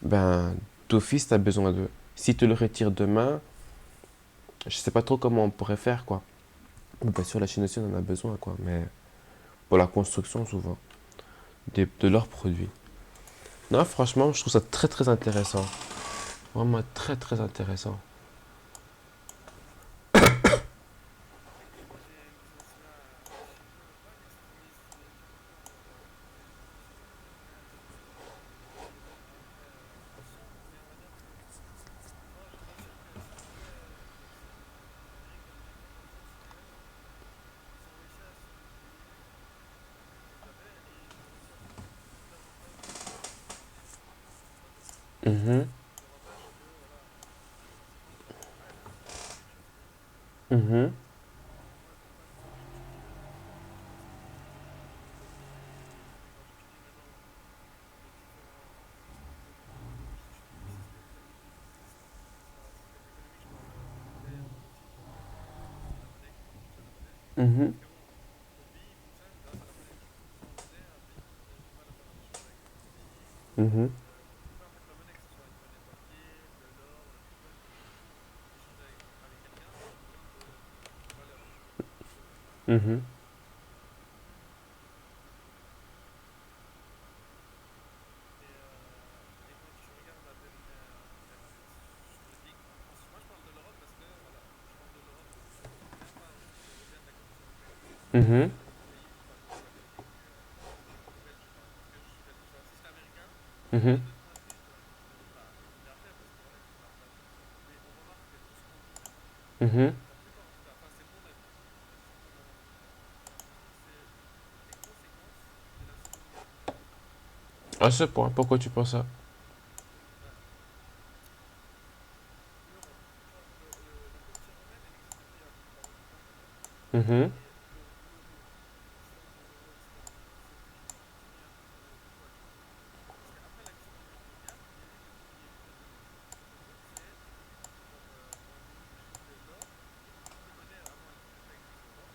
ben d'office, tu as besoin d'eux. Si tu le retires demain, je sais pas trop comment on pourrait faire quoi. Bon, bien sûr, la Chine aussi on en a besoin quoi, mais pour la construction souvent, de leurs produits. Non, franchement, je trouve ça très très intéressant. Vraiment très très intéressant. Et moi j'ai vu aussi la Chine, pas l'extrémisme violent, mais des choses un peu un peu un peu sombres, mais on va dire que moi je trouve que c'est très l'Amérique comme ça, c'est ils ont réussi à se débrouiller avec ce qu'ils avaient et ils ont réussi à faire davantage de sécurité, on va dire. Mhm, Davantage que voilà, la sécurité nationale, c'est quelque chose mhm, qu'on passe du temps à utiliser maintenant. Parce que quand tu finis maintenant les différents Mhm. Parce que bon, ton pays fonctionne grâce à la monnaie. Sans monnaie, un pays ne peut pas faire un échange avec un autre pays. Mhm. Peu importe la monnaie, que ce soit une monnaie papier, de l'or, du bitcoin, peu importe. Pour échanger avec quelqu'un, tu as besoin d'une valeur, tu vois, d'une chose. Mhm. Et quand tu regardes la dernière. Je me dis, moi je parle de l'Europe parce que, voilà, je parle de l'Europe européen, pas européenne, la Commission européenne. Mhm. De mon pays, pas de la Belgique. De Belge, je parle, parce que je suis belge. Tu vois, si j'étais américain, il y aurait Mhm. d'autres points de vue, tu vois. Pas similaires, parce que voilà, ils partagent. Mais on remarque que tout ce qu'on dit, Mhm. la plupart en tout cas, enfin, c'est mon avis, certainement mon opinion, c'est les conséquences de la Seconde Guerre mondiale. À ce point, pourquoi tu penses ça? Bah, l'Europe, tu vois, la Commission européenne, elle existe depuis pas longtemps quand même. Mhm. Et l'euro, l'existence de l'euro, etc., c'est venu continuer à cause de quoi, tu penses? Parce qu'après la Seconde Guerre mondiale, il y a eu deux mots. Le mot, c'est genre, on utilisait l'or. Toutes les monnaies avant, elles n'étaient pas écrites sur l'or.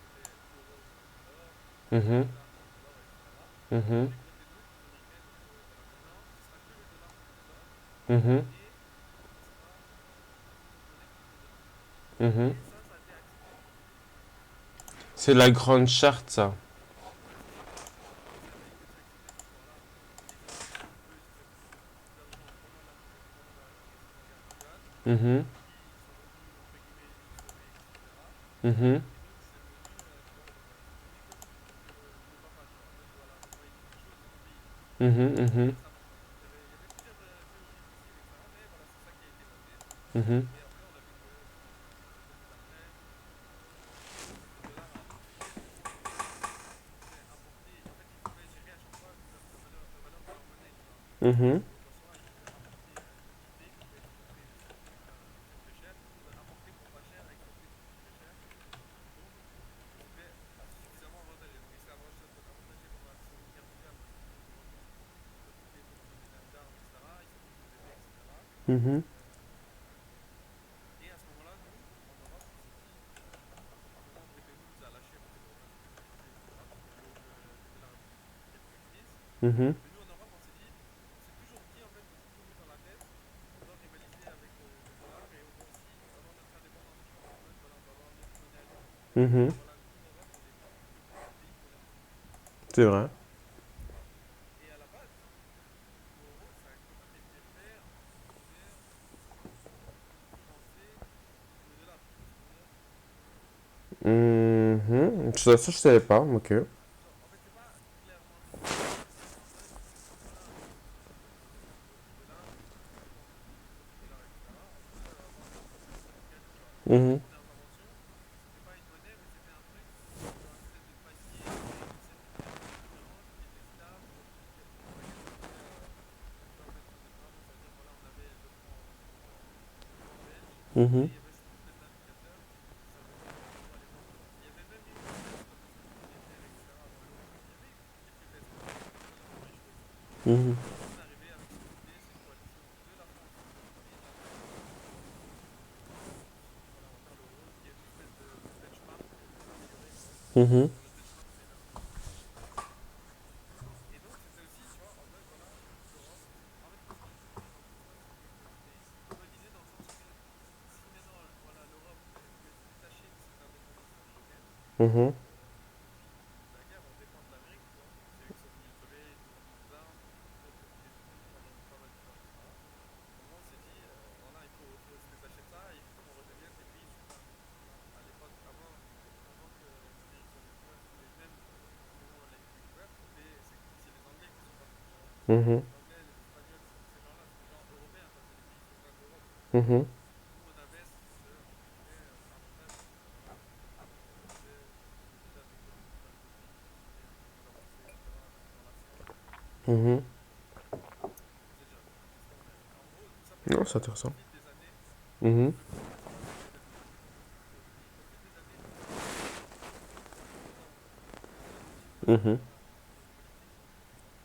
C'était euro, ça veut dire l'or. Mhm. Dollar, ça veut dire l'or, etc. Mhm. Les Bretton Woods, les Américains, ils ont dit, voilà, maintenant, ce sera que le dollar qui vaut de l'or. Mhm. Et ça sera une autre monnaie qui vaut de l'argent. Mhm. Et ça a été accepté par tout le monde. C'est la grande charte, ça. Ouais, c'est ça. Ça a été accepté parce que voilà, les Américains, eux, ils ont fait beaucoup d'argent pendant la Seconde Guerre mondiale. Mhm. Ils sont venus, entre guillemets, nous sauver, etc. Mhm. Et nous, c'est devenu, tu vois, genre, c'est devenu comme nos papas, tu vois. En mode, voilà, on voyait quelque chose de nos pays, tu vois. Mhm. On Mhm. trouvait ça important. Il y avait plusieurs théories possibles, etc. Mais voilà, c'est ça qui a été voté. Mhm. Et après, on a vu que les années d'après, le dollar a fluctué parce qu'ils pouvaient importer. En fait, ils pouvaient gérer à chaque fois la valeur de leur monnaie, tu vois. Mhm. Donc en soi, ils pouvaient importer une quantité qui pouvait exporter très très cher ou importer pour pas cher, exporter pour très cher. Donc c'était suffisamment avantageux. Donc ils étaient avantagés pendant la Seconde Guerre mondiale parce qu'ils pouvaient vendre tous les bons d'armes, etc. Ils savaient nous aider, etc. Mhm. Et à ce moment-là, nous, en Europe, on s'est dit, à un moment, Bretton Woods a lâché parce que voilà, c'était plus possible, etc. Parce que le dollar était plus maîtrise. Mhm. Mais nous, en Europe, on s'est toujours dit, en fait, on s'est toujours mis dans la tête qu'on doit rivaliser avec le dollar et on doit aussi avoir notre indépendance, tu vois. En mode, voilà, on doit avoir notre monnaie à nous. Parce Mhm. que voilà, nous, l'Europe, on est le plus grand pays monétaire. C'est vrai. Et à la base, l'euro, ça a quand même été fait, entre guillemets, pour concurrencer le dollar. Tu vois ce que je veux dire? Mhm. Ça, je savais pas. Ok. Genre, en fait, c'est pas clairement dit, mais c'est dit en mode, voilà, le dollar, si on dépend trop du dollar, etc., on peut avoir un truc à nous, tu vois. Et notre Mhm. première invention, c'était pas une monnaie, mais c'était un truc, genre une espèce de panier avec une série de pièces différentes qui étaient stables, sur laquelle on pouvait, tu vois, mettre notre argent. Ça veut dire, voilà, on avait le franc belge, et Mhm. il y avait cette espèce d'indicateur qui s'appelait l'euro à l'époque, tu vois. Et il y avait même eu des tests comme ça qui étaient faits, etc., avant l'euro. Il y avait eu quelques tests, mais c'était pas la première chose. Mhm. Et nous, on est arrivé avec cette idée, cette coalition de la France, des États-Unis et de l'Allemagne. On s'est dit, voilà, on va faire l'euro, qui est une espèce de benchmark amélioré, tu vois. Mhm. Genre le benchmark, c'est l'inflation. Et donc, c'était aussi, tu vois, en mode, voilà, l'Europe. En fait, ce qui est bien dans tout ça, c'est que c'est globalisé dans le sens que si maintenant, voilà, l'Europe, elle voulait se détacher de cette indépendance américaine, Mhm. parce que depuis la guerre, on dépend de l'Amérique, tu vois. C'est eux qui sont venus nous sauver, ils nous vendent nos armes, ils ont profité de nous pendant pas mal de temps, etc. À un moment, on s'est dit, voilà, il faut se détacher de ça et il faut qu'on redevienne des pays souverains. Tu vois, à l'époque, avant que l'Amérique soit découverte, et même au moment où elle a été découverte, c'est les Anglais qui sont partis, tu vois. Mhm. Les Anglais, les Espagnols, ces gens-là, c'est des gens européens, quoi. C'est les pays souverains d'Europe. Mhm. Nous, on avait entre guillemets, avantage parce que, voilà, on faisait déjà des colonies dans les autres pays, donc on pouvait un peu plus avancer, etc., dans les relations, Mhm. on faisait déjà des trucs extraordinaires. En gros, tout ça pour Non, dire c'est qu'au intéressant. fil des années, Mhm. c'est pas juste des années, c'est des décennies plutôt, mais au fil des années, nous, on a développé notre outil, Mhm. notre politique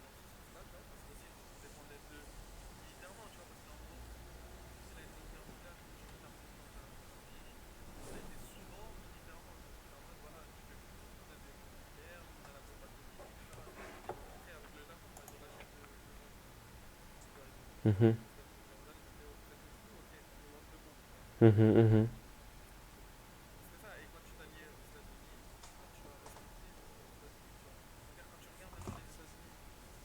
dans ce sens-là, tu vois, parce qu'aussi on dépendait d'eux militairement, tu vois, parce qu'en gros, depuis la Seconde Guerre mondiale, quand tu regardes la présidence d'un pays, on a été souvent militairement, tu vois. C'était en mode, voilà, Mhm. aux États-Unis. Mais regarde les vidéos aux États-Unis, ok, on peut voir deux mondes, tu vois. Mhm. Mhm. Et c'est ça, et quand tu t'allies aux États-Unis, bah, tu vas respecter les États-Unis, tu vois. C'est-à-dire quand tu regardes maintenant les États-Unis,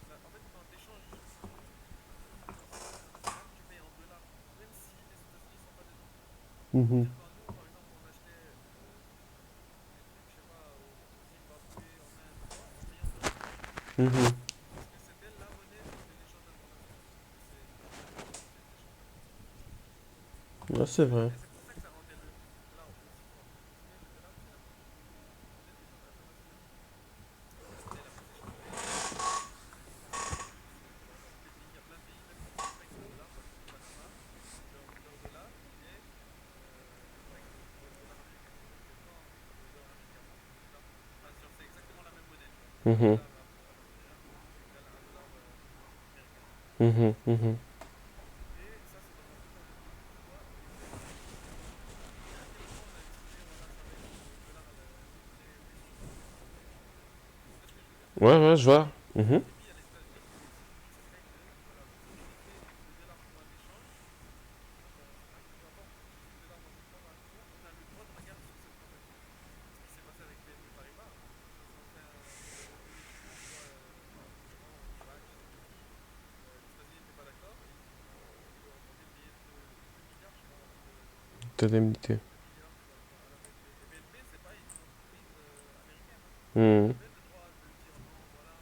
en fait, quand tu échanges financier international, tu payes en dollars, même si les États-Unis ne sont pas dedans. Ça veut Mhm. dire quand nous, par exemple, on achetait des trucs, je sais pas, au Zimbabwe, en Inde ou quoi, on payait en dollars. Mhm. Parce que c'était la monnaie de l'échange international. De cette unité d'échange international. Ouais, c'est vrai. Et c'est ça que ça rendait le dollar aussi fort. Parce que le dollar, c'est la monnaie d'échange international. Ça, c'était la position des Russes, tu vois. Dans tous les pays, il y a plein de pays, même qui ne payent pas avec le dollar. Par exemple, le Panama, leur dollar, il est. C'est pas le dollar américain, c'est quoi le dollar américain? Bon, je sais pas. Enfin, genre, c'est exactement la même monnaie, tu vois. Un Mhm. dollar panaméricain égale un dollar américain. Mhm. Mhm. Et ça, c'est dans toute la zone euro, tu vois. Et eux, ils ont. Directement, on a estimé, voilà, ça va être le dollar, la monnaie d'échange internationale. Tu vois ce que je veux dire? Ouais, ouais, je vois. Mhm. Et puis, il y a les États-Unis qui ont décidé, ça serait que, voilà, pour utiliser le dollar pour un échange, peu importe, on utilise le dollar dans une transaction, on a le droit de regard sur cette transaction. Ce qui s'est passé avec BNP Paribas, quand ils ont fait un émiettement, tu vois, en Irak, je sais plus qui, les États-Unis n'étaient pas d'accord et ils leur ont fait payer 2 milliards, je crois, Indemnité. 2 milliards à la BNP. Et BNP, c'est pas une entreprise américaine, hein. Elle Mhm. avait le droit de dire non, voilà,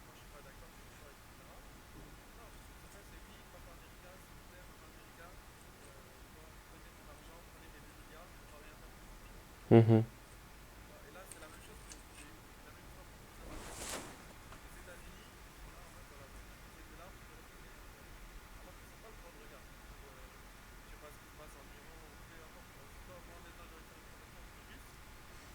moi je suis pas d'accord sur ça, etc. Non, ce qu'ils ont fait, c'est oui, Papa America, s'il vous plaît, Maman America, tu vois, prenez mon argent, prenez mes 2 milliards, on va rien faire pour vous, tu vois. Mhm. Tu vois. Et là, c'est la même chose qu'il y a eu, la même histoire pour Osama Ben Laden. Les États-Unis, ils sont là en mode, voilà, vous utilisez le dollar pour retourner en Irak. Alors qu'ils n'ont pas le droit de regard sur, je sais pas, ce qui se passe en Iran ou peu importe, tu vois. Si toi, moi maintenant, j'aurais fait une transaction avec les Russes,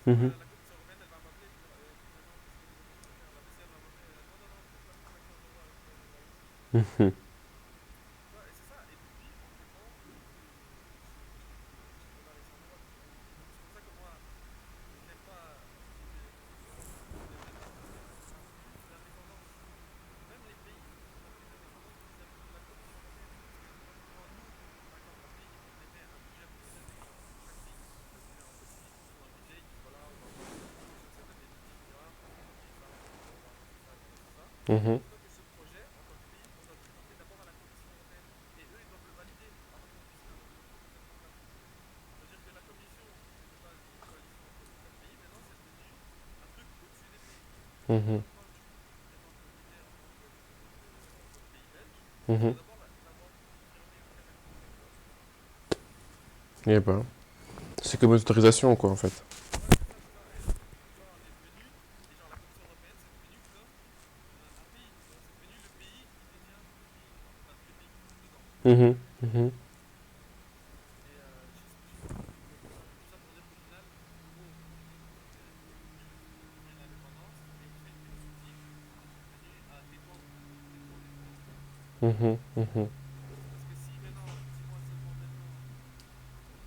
Mhm. la Commission européenne, elle va m'appeler et me dire, oui, maintenant, qu'est-ce que vous êtes en train de faire? La BCE, elle va m'appeler, non, non, non, vous faites pas de transaction à zéro avec la Russie. Mhm. Tu vois, et c'est ça. Et depuis, on dépend de ce dollar ici en Europe, tu vois. Donc c'est pour ça que moi, je n'aime pas les États-Unis parce que ça a plus d'indépendance. Même les pays, ils ont plus d'indépendance vis-à-vis de la Commission européenne. Parce que quand nous, par exemple, un pays, on émet un budget pour une année, chaque pays, les États-Unis en politique, ils font un budget, ils disent voilà, on va avoir besoin cette année de 10 milliards pour payer ça, on va faire ça, on va faire ça, ça, ça, ça. Mhm. Dis-toi que ce projet, en tant que pays, on doit le présenter d'abord à la Commission européenne. Et eux, ils doivent le valider avant qu'on puisse le mettre en place. Ça veut dire que la Commission, qui est de base une coalition entre plusieurs pays, maintenant, c'est devenu un truc au-dessus des pays. Mhm. Donc quand tu présentes le budget en tant en tant que pays belge, tu Mhm. dois d'abord l'avoir confirmé auprès de la Commission européenne. Eh ben, c'est comme une autorisation, quoi, en fait. Ouais, c'est ça, c'est ça. Et donc, tu vois, on est devenu, et genre la Commission européenne, c'est devenu comme un pays, tu vois. C'est devenu le pays qui détient tous les pays, enfin tous les pays qui sont dedans, Mhm. Mhm. et je sais pas trop pourquoi ils font ça, mais tout ça pour dire qu'au final, l'euro, il a pris une indépendance, et le fait que le SWIFT, c'est devenu à dépendre des États-Unis. Mhm. Mhm. Parce que si maintenant, si moi seulement maintenant,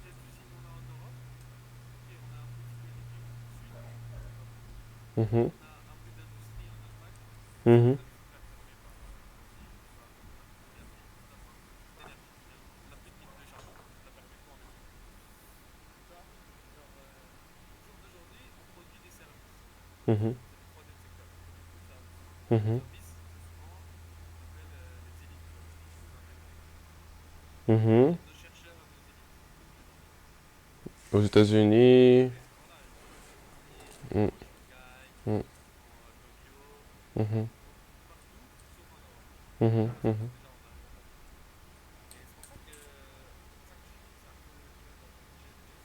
quelle usine on a en Europe, ok, on a un peu sidérurgie au sud, mais pas beaucoup. Mhm. On a un peu d'industrie en Allemagne, mais Mhm. cette industrie-là qui est fait par la Russie, donc on vient de payer beaucoup d'argent d'énergie. On n'a plus de mine de charbon, on a perdu tout en Europe. Tu vois, genre, au jour d'aujourd'hui, on produit des services. Mhm. C'est le troisième secteur, on produit beaucoup de services. Les Mhm. services, c'est souvent ce qu'on appelle les élites, tu vois, les intellectuels. Mhm. Et nos chercheurs, nos élites, ils sont où dedans? Aux États-Unis. Et voilà, ils sont aux États-Unis, ils Mhm. sont à Shanghai, Mhm. ils sont à Tokyo, Mhm. ils sont partout sauf en Europe. Mhm. Là, Mhm. déjà, on n'a pas besoin. Et c'est pour ça que je te dis, c'est un peu, tu vois, genre, j'ai pris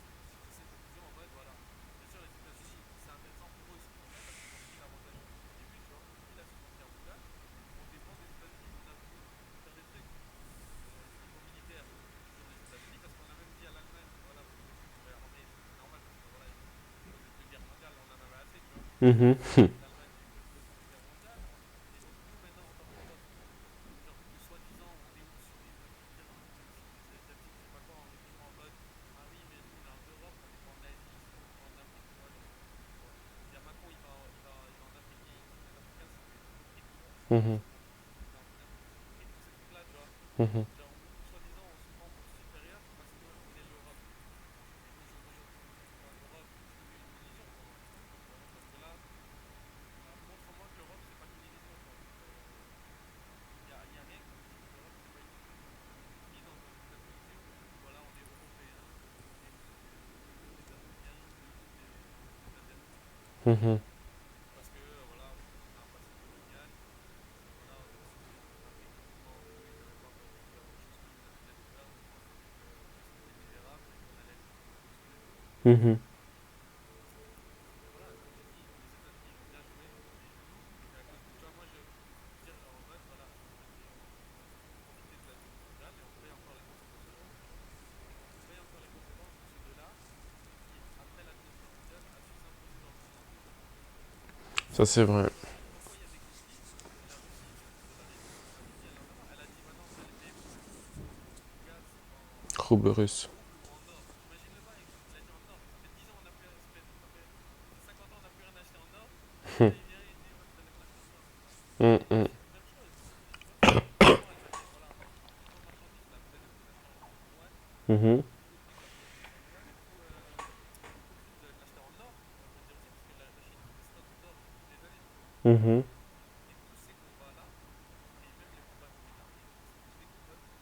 cette décision en mode, voilà. Bien sûr, les États-Unis, c'est intéressant pour eux ce qu'ils ont fait parce qu'ils ont pris l'avantage au début, tu vois. Au début de la Seconde Guerre mondiale, on dépend des États-Unis. On a voulu faire des trucs niveau militaire sur les États-Unis parce qu'on a même dit à l'Allemagne, voilà, vous nous réarmez, c'est normal parce que voilà, à cause des 2 guerres mondiales, on en avait assez, tu vois. Mhm. L'Allemagne a eu deux secondes guerres mondiales. Et donc, nous, maintenant, en tant qu'Europe, genre que soi-disant, on est au-dessus des belligérants, des Asiatiques, je sais pas quoi, en disant en mode, ah oui, mais nous, on est en Europe, on n'est pas en Asie, sinon on va en Afrique, tu vois. Genre, je veux dire, Macron, il va en Afrique et il dit que les Africains, c'est des sous-trafiqués, tu vois. C'est des Mhm. mercenaires. Il va en Afrique, c'est des sous-trafiqués. Tous ces trucs-là, tu vois. Mhm. Genre, nous, soi-disant, on se prend pour supérieur parce qu'on est l'Europe. Et moi, l'Europe, c'est plus une illusion pour moi. Tu vois, parce que là, montre-moi que l'Europe, c'est pas qu'une illusion, quoi. Y a rien qui me dit que l'Europe, c'est pas une illusion. Je vis dans une perspective où, voilà, on est européen, on est plus des Africains, plus des Asiatiques. Mhm. Parce que, voilà, on a un passé colonial. Voilà, en Afrique, typiquement, où ils n'avaient pas encore découvert des choses comme ils avaient déjà découvert, on pensait qu'ils étaient misérables et qu'on allait les expulser, tu vois. Mhm. Et voilà, comme j'ai dit, les États-Unis ont bien joué. Et à cause, tu vois, moi, je veux dire en mode, voilà, les États-Unis ont profité de la Seconde Guerre mondiale et on paye encore les conséquences aujourd'hui, tu vois. On paye encore les conséquences de ce dollar qui, après la Deuxième Guerre mondiale, a su s'imposer dans le monde entier. Ça, c'est vrai. Aujourd'hui, pourquoi il y a des conflits? Parce que la Russie se dédollarise, la Libye elle en a marre. Elle a dit maintenant vous allez payer mon gaz Rouble en russe. rouble ou en or. T'imagines le bail? Il a dit en or. Ça fait 10 ans, ça fait 50 ans on n'a plus rien acheté en or. Et là il vient et il dit ouais, vous allez me l'acheter en or. Tu vois. La Mhm. Russie, même chose. Tu vois. Typiquement, elle va dire voilà, toutes vos marchandises là, vous allez me les acheter en yuan. Mhm. Et comme vous allez me les acheter en yuan, vous aussi vous allez me l'acheter en or. J'ai envie de dire aussi, parce que la Chine a des stocks d'or depuis des années, tu vois. Mhm. Et tous ces combats-là, et même les combats militarisés, c'est tous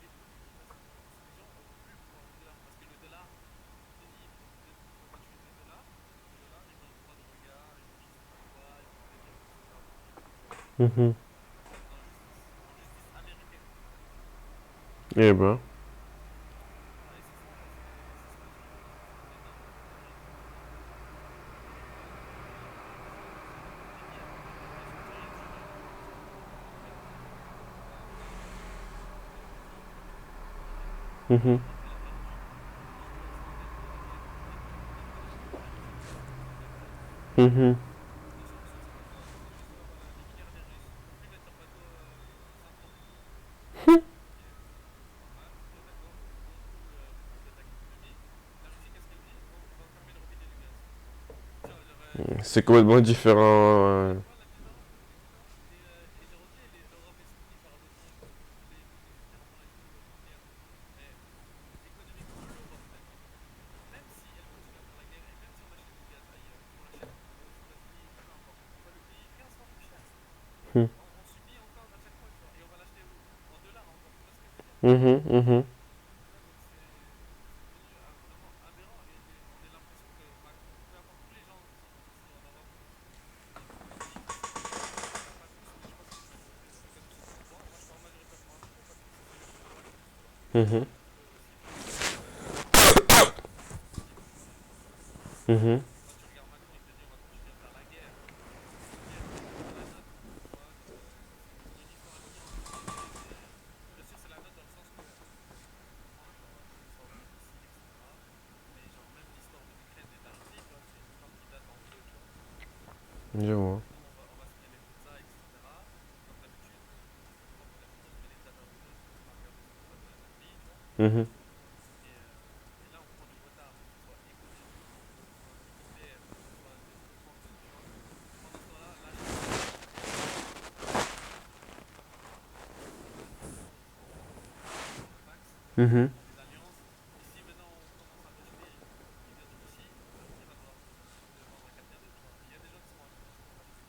des combats économiques parce que les gens ne veulent plus croire au dollar. Parce que le dollar, il te dit, quand tu utilises le dollar, il mange droit de regard, il mange je sais pas quoi, ils vont te dire que c'est fabriqué plus fort, Mhm. en justice américaine. Eh ben. Voilà, et c'est ça, c'est ce que c'est un énorme terrorisme des guerres. Bien sûr, tu vois, il y a toujours des gens qui mettent la musique des guerres. Mhm. L'Europe, elle a perdu. Je crois que c'est en dernier la guerre. L'Europe a perdu en guerre froide. Mhm. Bien sûr, parce que c'est pas toi, c'est juste, voilà, les milliardaires russes, ils ont pris mettre leur bateau Saint-Laurent. Ok, c'est normal, on est d'accord. Ils ont beaucoup d'attaques économiques. La Russie, qu'est-ce qu'elle dit? Bon, on va fermer le robinet du gaz. Genre, C'est complètement différent. tu vois la différence? C'est différent. Et aujourd'hui, l'Europe est soutenue par l'OTAN et tout. On l'aide militairement et tout, nucléaire. Mais économiquement, l'Europe maintenant, même si elle continue à faire la guerre et même si on achète du gaz ailleurs, qu'on l'achète aux États-Unis ou peu importe, on va le payer 15 fois plus cher. Mhm. On subit encore à chaque fois, tu vois. Et on va l'acheter où? En dollars encore. Tu vois ce que je veux dire? Mhm. Mhm. Tu vois, donc c'est devenu vraiment aberrant. Et on a l'impression que peu importe tous les gens ici en Europe qui disent pas tous, mais je pense qu'une majorité, en tout cas de ceux que je vois, moi je parle majoritairement à chaud parce que c'est celui que je vois le plus, tu vois. Mhm. Parce que aussi moi je suis politique, tu vois. Mhm. Quand tu regardes Macron, il te dit on va continuer à faire la guerre. La guerre, c'est pas la nôtre, tu vois. Ils ont une histoire difficile. Bien sûr, c'est la nôtre dans le sens que on comprend, genre, c'est l'histoire de nos missiles, etc. Mais genre, même l'histoire de l'Ukraine et de la Russie, tu vois, c'est une histoire qui date en feu, tu vois. Je vois. Et nous, on va se mêler de ça, etc. Comme d'habitude, l'Europe, elle aime trop se mêler des affaires des autres. On va regarder ce qui se passe dans les autres pays, tu vois. Mhm. Et là, on prend du retard, que ce soit économique, que ce soit militaire, que ce soit développement, que ce soit, tu vois. Et pendant ce temps-là, la Chine, au max, Mhm. prend des alliances. Et si maintenant on commence à rejeter les gaz Russie, la Russie va devoir le vendre à quelqu'un d'autre, tu vois. Et il y a des gens qui vont racheter du gaz russe.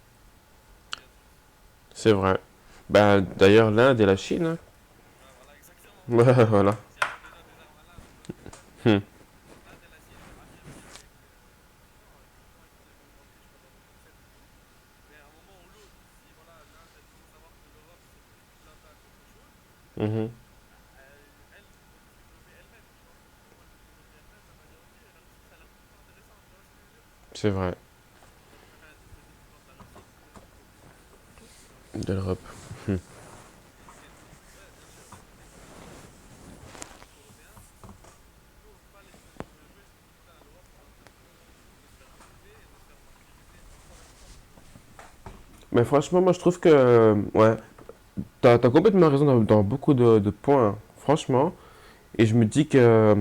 C'est vrai. Bah, d'ailleurs, l'Inde et la Chine, hein. Ouais, voilà, exactement. Voilà. La Russie, elle vend déjà des armes à l'Inde, tu vois. Hmm. L'Inde et la Chine sont amis avec l'Occident. Typiquement, ils font des bons marchés, je crois, dans les recettes et tout. Mais à un moment ou l'autre, si voilà, l'Inde, elle commence à voir que l'Europe, c'est plus du blabla qu'autre chose, Mhm. elle veut se développer elle-même, tu vois. Et comment elle veut se développer elle-même? Elle va dire, ok, la Russie, ça a l'air plutôt intéressant, tu vois ce que je veux dire? C'est vrai. On va préférer être le développement de la Russie De l'Europe. Hmm. Ouais, bien sûr. Mais voilà, nous, en tant qu'Européens, nous, on veut pas on veut jouer ce truc-là à l'Europe en mode on veut se faire développer et on veut se faire martyriser une fois pour toutes, tu vois. Mais franchement, moi, je trouve que, ouais, t'as complètement raison dans beaucoup de points, franchement. Et je me dis que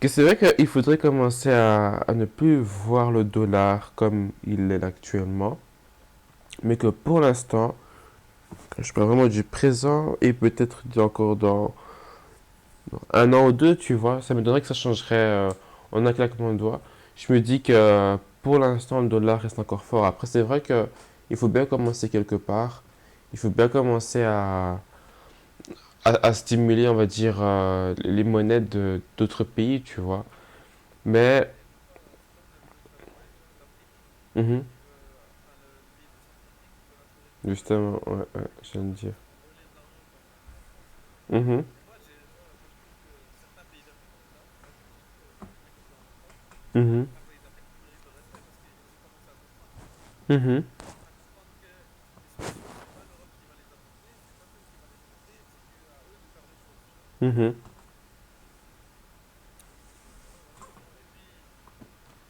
c'est vrai qu'il faudrait commencer à ne plus voir le dollar comme il est actuellement, mais que pour l'instant, Je parle vraiment du présent et peut-être encore dans un an ou deux, tu vois. Ça me donnerait que ça changerait en un claquement de doigts. Je me dis que pour l'instant, le dollar reste encore fort. Après, c'est vrai que il faut bien commencer quelque part. Il faut bien commencer à stimuler, on va dire, les monnaies d'autres pays, tu vois. Mais, C'est comme le tu avais parlé, tu vois, l'Afrique, mhm, enfin les pays de Centrafrique qui veulent instaurer des justement, systèmes ouais, ouais, je viens de qui dire. font revenir de l'argent en France. Mhm, Et moi je trouve que certains pays d'Afrique ont ça, ça je trouve que c'est bien qu'ils en instaurent. Mais mhm, certains pays d'Afrique méritent le respect parce qu'ils ont commencé à comprendre. mhm, À comprendre que les solutions, c'est pas l'Europe qui va les apporter, c'est pas celle qui va les apporter, c'est que à eux de faire les choses, tu vois. mhm. Ouais, voilà. Et puis,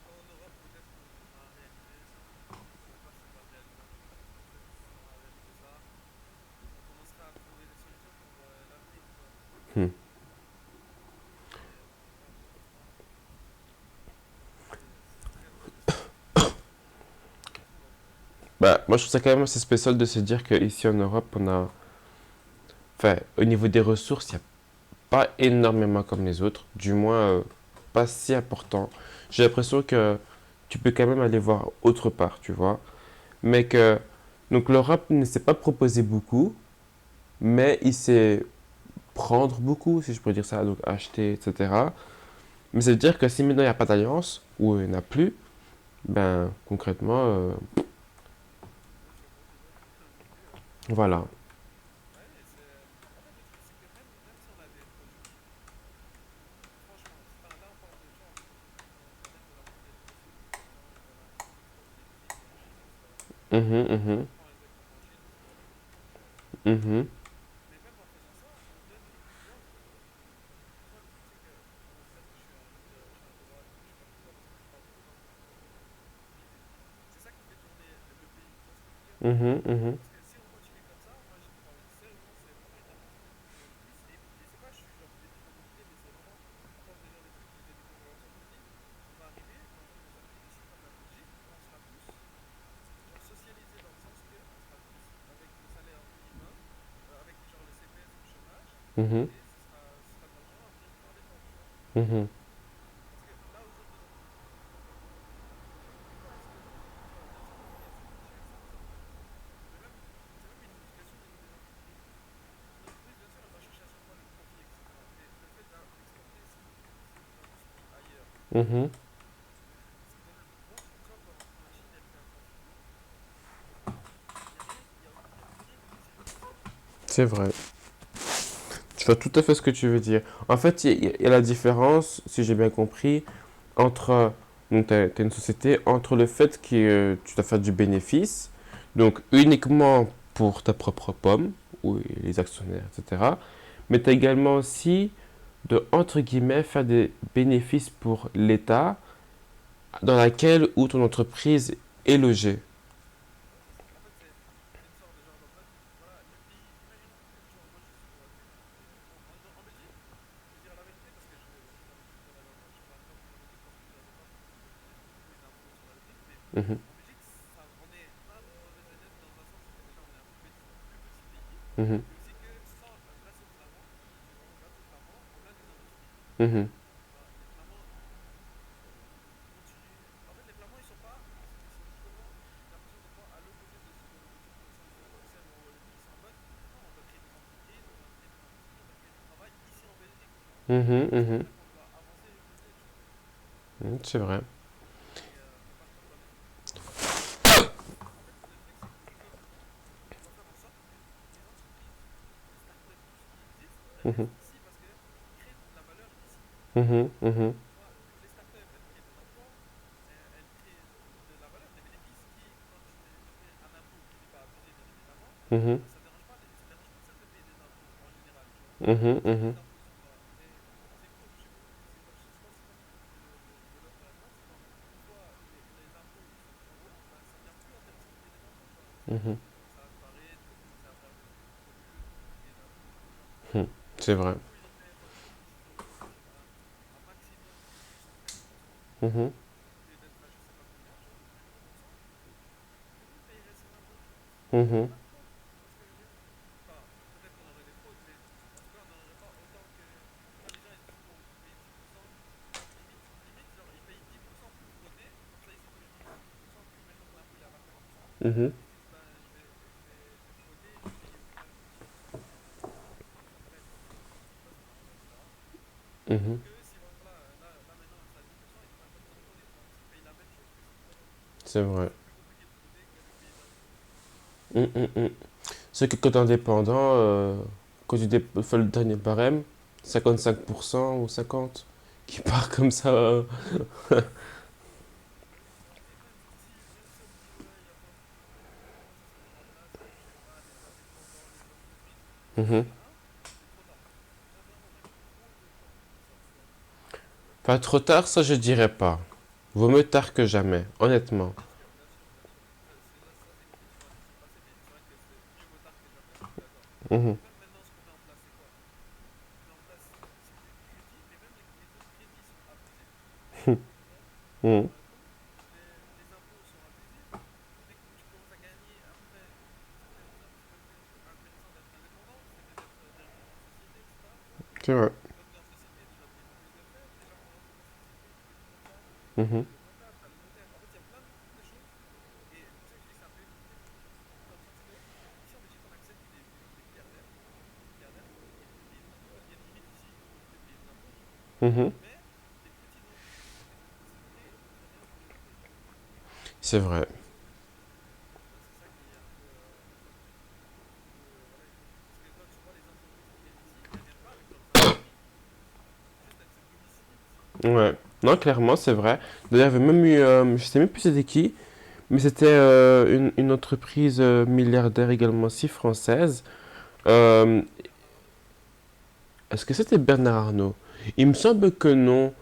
en Europe, peut-être qu'on a réalisé ça. Je sais pas si on va le réaliser un jour, mais peut-être une fois on aura réalisé ça, on commencera à trouver des solutions pour l'avenir, tu vois. Hmm. Mais bon, voilà, pour l'instant, c'est très très spécial. C'est fou en fait. Bah, moi, je trouve ça quand même assez spécial de se dire qu'ici en Europe, on a. Enfin, au niveau des ressources, il n'y a pas énormément comme les autres. Du moins, pas si important. J'ai l'impression que tu peux quand même aller voir autre part, tu vois. Mais que. Donc, l'Europe ne s'est pas proposé beaucoup, mais il sait prendre beaucoup, si je peux dire ça, donc acheter, etc. Mais ça veut dire que si maintenant il n'y a pas d'alliance, ou il n'y en a plus, ben concrètement, Ouais, tu vas pas pouvoir non plus. voilà. Ouais, et en fait, le truc, c'est que même si on a des produits, franchement, enfin, là, on parle de, tu vois, on vient de la mondialisation, donc maintenant, voilà, on exporte des musiques en Chine, etc. Mhm, Si mhm, on prend les exemples en Chine, c'est pas bon, tu vois. mhm, Mais même en faisant ça, on donne l'exemple. Tu vois, le truc, c'est que, bon, peut-être que je suis un peu droite, je suis pas trop droite parce que je parle tout le temps de profit, mais c'est ça qui fait tourner le pays, tu vois ce que je veux dire? mhm, mhm, Parce que si on continue comme ça, moi j'y crois sérieusement, c'est vraiment une industrie qui peut plus. Et c'est pas, je suis genre débile dans mon idée, mais c'est vraiment, à force de lire des trucs ou des découvertes, je me dis, on va arriver dans un pays comme la Belgique où on sera tous genre socialisés dans le sens que on sera tous avec le salaire minimum, avec genre le CPS, le chômage, mhm, et ce sera de l'argent investi par l'État, tu vois. mhm. Parce que là aujourd'hui, pourquoi? Parce que, tu vois, bien sûr, il y a cette richesse, ça peut être bon, mais même, c'est même une question au niveau des entreprises. Une entreprise, bien sûr, elle va chercher à chaque fois le profit, etc. Mais le fait d'exporter ses industries ailleurs, Mhm. ça donne le pouvoir. Tu vois, quand la Chine, elle fait un conflit, il n'y a rien, y a plus rien qui peut circuler. C'est vrai. Je vois tout à fait ce que tu veux dire. En fait, il y a la différence, si j'ai bien compris, entre donc t'as une société entre le fait que tu dois faire du bénéfice, donc uniquement pour ta propre pomme ou les actionnaires, etc. Mais tu as également aussi de entre guillemets faire des bénéfices pour l'État dans laquelle où ton entreprise est logée. Ouais, c'est ça. En fait, c'est une sorte de genre, en mode, voilà, le pays, imaginons que, tu vois, moi je suis droitier, en Belgique, je vais dire la vérité parce que j'en ai discuté la dernière fois, je parle pas pour la Belgique parce que je la veux pas parce que j'ai beaucoup les infos sur la Belgique, mais Mhm, en Belgique, on est pas de mauvais élèves dans un sens, c'est que déjà on est un plus petit pays, mhm, et aussi que grâce au flamand, je te dis vraiment grâce au flamand, on a des industries. mhm, Voilà, les flamands continuent. En fait, les flamands, ils sont justement, j'ai l'impression des fois, à l'opposé de ce que tu peux ressentir à Bruxelles ou au Royaume-Uni. Ils sont en mode, non, on doit créer des entreprises, on doit créer des industries, on doit créer du travail ici en Belgique, tu vois. mhm, Et c'est comme mhm, ça qu'on doit avancer et évoluer, tu vois. mhm, c'est vrai. Mais par contre, dans les entreprises, en fait, le truc, c'est qu'il faut on doit faire en sorte que les entreprises, les startups, tout ce qui existe, Mhm, reste ici parce qu'ils créent de la valeur ici. mhm, mhm, Tu vois, les startups, elles créent des emplois, elles créent de la valeur, des bénéfices qui, quand tu fais un impôt qui n'est pas abusé, bien évidemment, mhm, ça dérange personne de payer des impôts en général, tu vois. mhm, Tant que mhm, les impôts sont bas. Et c'est cool, je sais pas comment tu développes là-dedans, c'est quand une fois les impôts ils sont trop hauts, ben, ça devient plus intéressant de payer des impôts, tu vois. mhm, Ça va se barrer, tu vas commencer à faire des trucs trop nuls pour plus payer d'impôts, etc. mhm. C'est Du vrai. coup, ils essaient d'optimiser leur structure un maximum pour qu'ils puissent en faire le plus possible. Mhm. Au lieu d'être à je sais pas combien, tu vois, plus 3%, tout le monde payerait ses impôts, tu vois. Mhm. Pas tout le monde, tu vois ce que je veux dire? Mhm, ils se disent, ben, je vais frauder, je vais payer au final plus cher. Donc après, tu vois, c'est pas ce que tu veux, etc. mhm. Alors que si voilà, là maintenant c'est à 10%, ils n'ont même pas besoin de frauder, tu vois. Ils payent la même chose que s'ils fraudaient. C'est C'est vrai. toujours plus compliqué de frauder que de payer de l'impôt. Mm, mm, mm. C'est que quand t'es indépendant, quand tu fais le dernier barème, 55% ou 50% qui part comme ça. Bah oui, c'est ça. Et même si on me dit, ouais, il n'y a pas beaucoup comment ça se mettra en place, je sais pas, les indépendants, les entreprises, Mhm. bah c'est trop tard. Très clairement, on a mis trop de temps pour ça, tu vois. Pas trop tard, ça je dirais pas. Vaut mieux tard que jamais, honnêtement. Bien sûr, bien sûr, bien sûr. Ça, c'est complètement un laisser passer, mais c'est vrai que c'est mieux vaut tard que jamais, je suis d'accord. Mhm. Mais même maintenant, ce qu'on met en place, c'est quoi? On met en place, c'est du crédit, mais même les taux de crédit sont abusés, tu vois. Mhm. Les impôts sont abusés. Dès que tu commences à gagner, après, c'est même plus intéressant d'être indépendant, c'est mieux d'être directement en société, etc. Tu vois. C'est vrai. Quand tu es en société, tu dois payer plus de frais déjà pour lancer ta société, des trucs comme ça. Mhm. Tu as le comptable, tu as le notaire. En fait, il y a plein de choses. Et c'est pour ça que je dis que c'est un peu étouffé. Dans le sens que, ici en Belgique, on accepte les milliardaires. Les milliardaires, ils vont te payer des impôts. Il y a une limite ici où tu es obligé de payer des impôts, tu vois. Mhm. Mais les petites entreprises qui essaient de s'insérer, ils ont rien du tout à payer. C'est vrai. Tu vois, c'est ça qui est un peu, voilà, étonnant. Parce que quand tu vois les entreprises qui viennent ici, elles viennent pas avec leur train de vie. Juste, elles se domicilient ici. Ouais. Non, clairement, c'est vrai. D'ailleurs, il y avait même eu, je sais même plus c'était qui, mais c'était une entreprise milliardaire également aussi française. Euh, Bernard Arnault. Est-ce que c'était Bernard Arnault? Il me semble que non.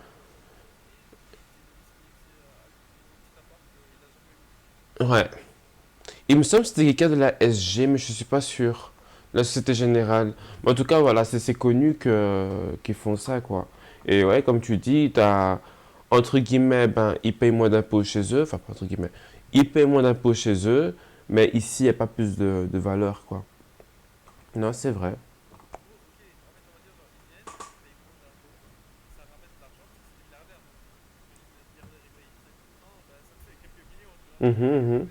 Oui, il s'est domicilié ici à Lille. Ils ont un petit appart, il a jamais eu bougé. Ouais. Il me semble que c'était quelqu'un de la SG, mais je suis pas sûr. La Société Générale. Mais en tout cas, voilà, c'est connu qu'ils font ça, quoi. Et ouais, comme tu dis, t'as, entre guillemets, ben, ils payent moins d'impôts chez eux. Enfin, pas entre guillemets. Ils payent moins d'impôts chez eux, mais ici, il n'y a pas plus de valeur, quoi. Non, c'est vrai. En gros, ok, en fait, on va dire, genre, ils viennent, ils payent moins d'impôts, ça ramène de l'argent, parce que c'est des milliardaires, donc imagine les milliardaires, ils payent 5%, bah, ça te fait quelques millions, tu vois. Mhm, mhm.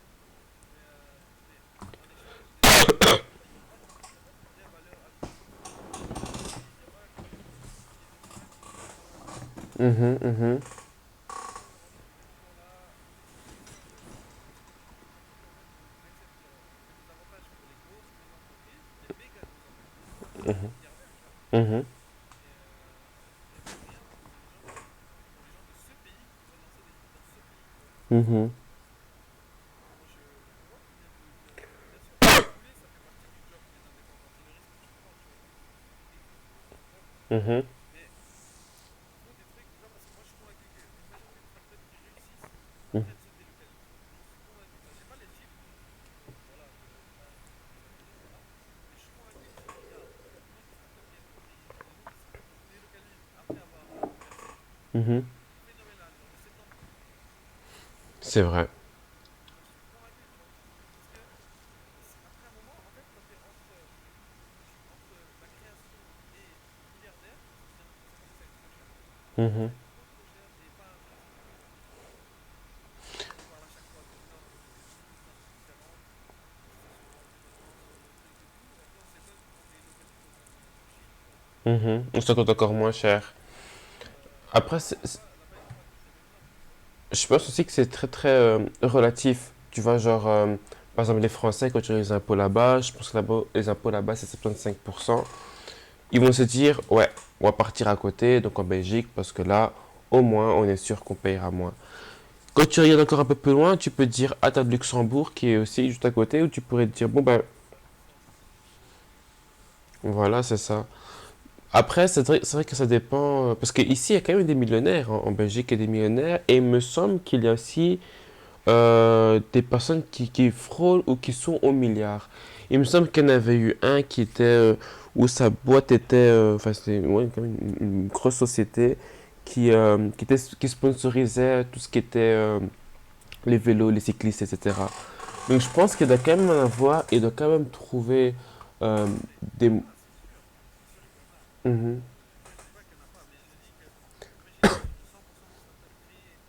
C'est you. Mais en échange, il y a pas de vraie valeur ajoutée pour eux. Il n'y a pas comme ils ont rien contre les indépendants, tu vois. Mhm, mhm. On est toujours là, on essaie comme je dis, on accepte, on met des avantages pour les grosses entreprises, les méga grosses entreprises, pas forcément les milliardaires, tu vois. Mhm, Mais rien pour les gens de ce pays qui veulent lancer des trucs dans ce pays, tu vois. mhm, Moi, je vois combien bien sûr, chambouler, ça fait partie du job des indépendants. C'est le risque que tu prends, tu vois. Et tu vois. mhm, Mais il faut des trucs, genre, parce que moi, je suis convaincu que, imagine une startup qui réussisse, mhm, après elle se délocalise. J'en suis convaincu. J'ai pas les chiffres, donc voilà, je vais pas m'aventurer, etc. Mais je suis convaincu que si on regarde le nombre de startups qu'il y a dans le pays et le nombre de startups qui se délocalisent après avoir percé, mhm. c'est phénoménal, genre de 70%. C'est vrai. J'en suis convaincu, tu vois. Parce que après un moment, en fait, quand tu es entre la création et milliardaire, ça commence à être trop cher. Ça commence Mhm, à être trop trop cher et pas intéressant du tout, tu vois. Parce qu'on parle à chaque fois de normes, de ceci, normes différentes, législation environnement, trucs et tout. Et après, on s'étonne quand on délocalise dans un pays en Chine, tu vois. mhm. Ça coûte encore moins cher. Après, Là-bas, ils n'ont pas tous les mêmes normes, tu vois. je pense aussi que c'est très très relatif. Tu vois, genre, par exemple, les Français, quand tu as les impôts là-bas, je pense que là-bas, les impôts là-bas, c'est 75%. Ils vont se dire, ouais, on va partir à côté, donc en Belgique, parce que là, au moins, on est sûr qu'on payera moins. Quand tu regardes encore un peu plus loin, tu peux te dire, ah, t'as le Luxembourg qui est aussi juste à côté, ou tu pourrais te dire, bon, ben, C'est en Suisse. voilà, c'est ça. Après, c'est vrai que ça dépend, parce qu'ici, il y a quand même des millionnaires, en Belgique, il y a des millionnaires, et il me semble qu'il y a aussi des personnes qui frôlent ou qui sont au milliard. Il me semble qu'il y en avait eu un qui était où sa boîte était, enfin c'était ouais, quand même une grosse société qui sponsorisait tout ce qui était les vélos, les cyclistes, etc. Donc je pense qu'il doit quand même en avoir, il doit quand même trouver euh, des... C'est sûr. C'est sûr qu'il y en a. Mhm, Je dis pas qu'il n'y en a pas, mais je dis que, imagine sur du 100% de startups créées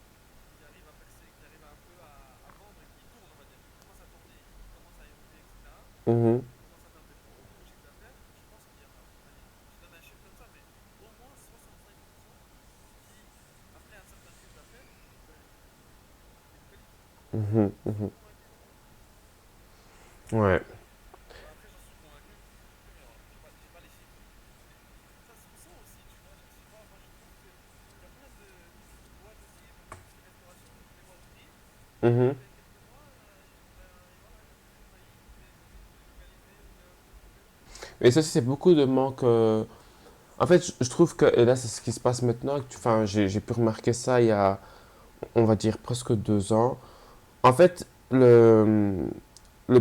qui arrivent à percer, qui arrivent un peu à vendre et qui tournent, on va dire. Mhm, C'est mhm. vraiment ma vie. Ouais. Bah, après, j'en suis convaincu, mais j'ai pas les chiffres. Ça se ressent aussi, tu vois. Je sais pas, moi je trouve que il y a plein de boîtes aussi, même tout ce qui est restauration, je les vois ouvrir. Et Mhm. après quelques mois, ben, voilà, ils ont fait faillite ou ils ont délocalisé ou il y a un autre problème qui s'est Et ça, passé. c'est beaucoup de manque. En fait, je trouve que, et là, c'est ce qui se passe maintenant. Enfin, j'ai pu remarquer ça il y a, on va dire, presque 2 ans. En fait, le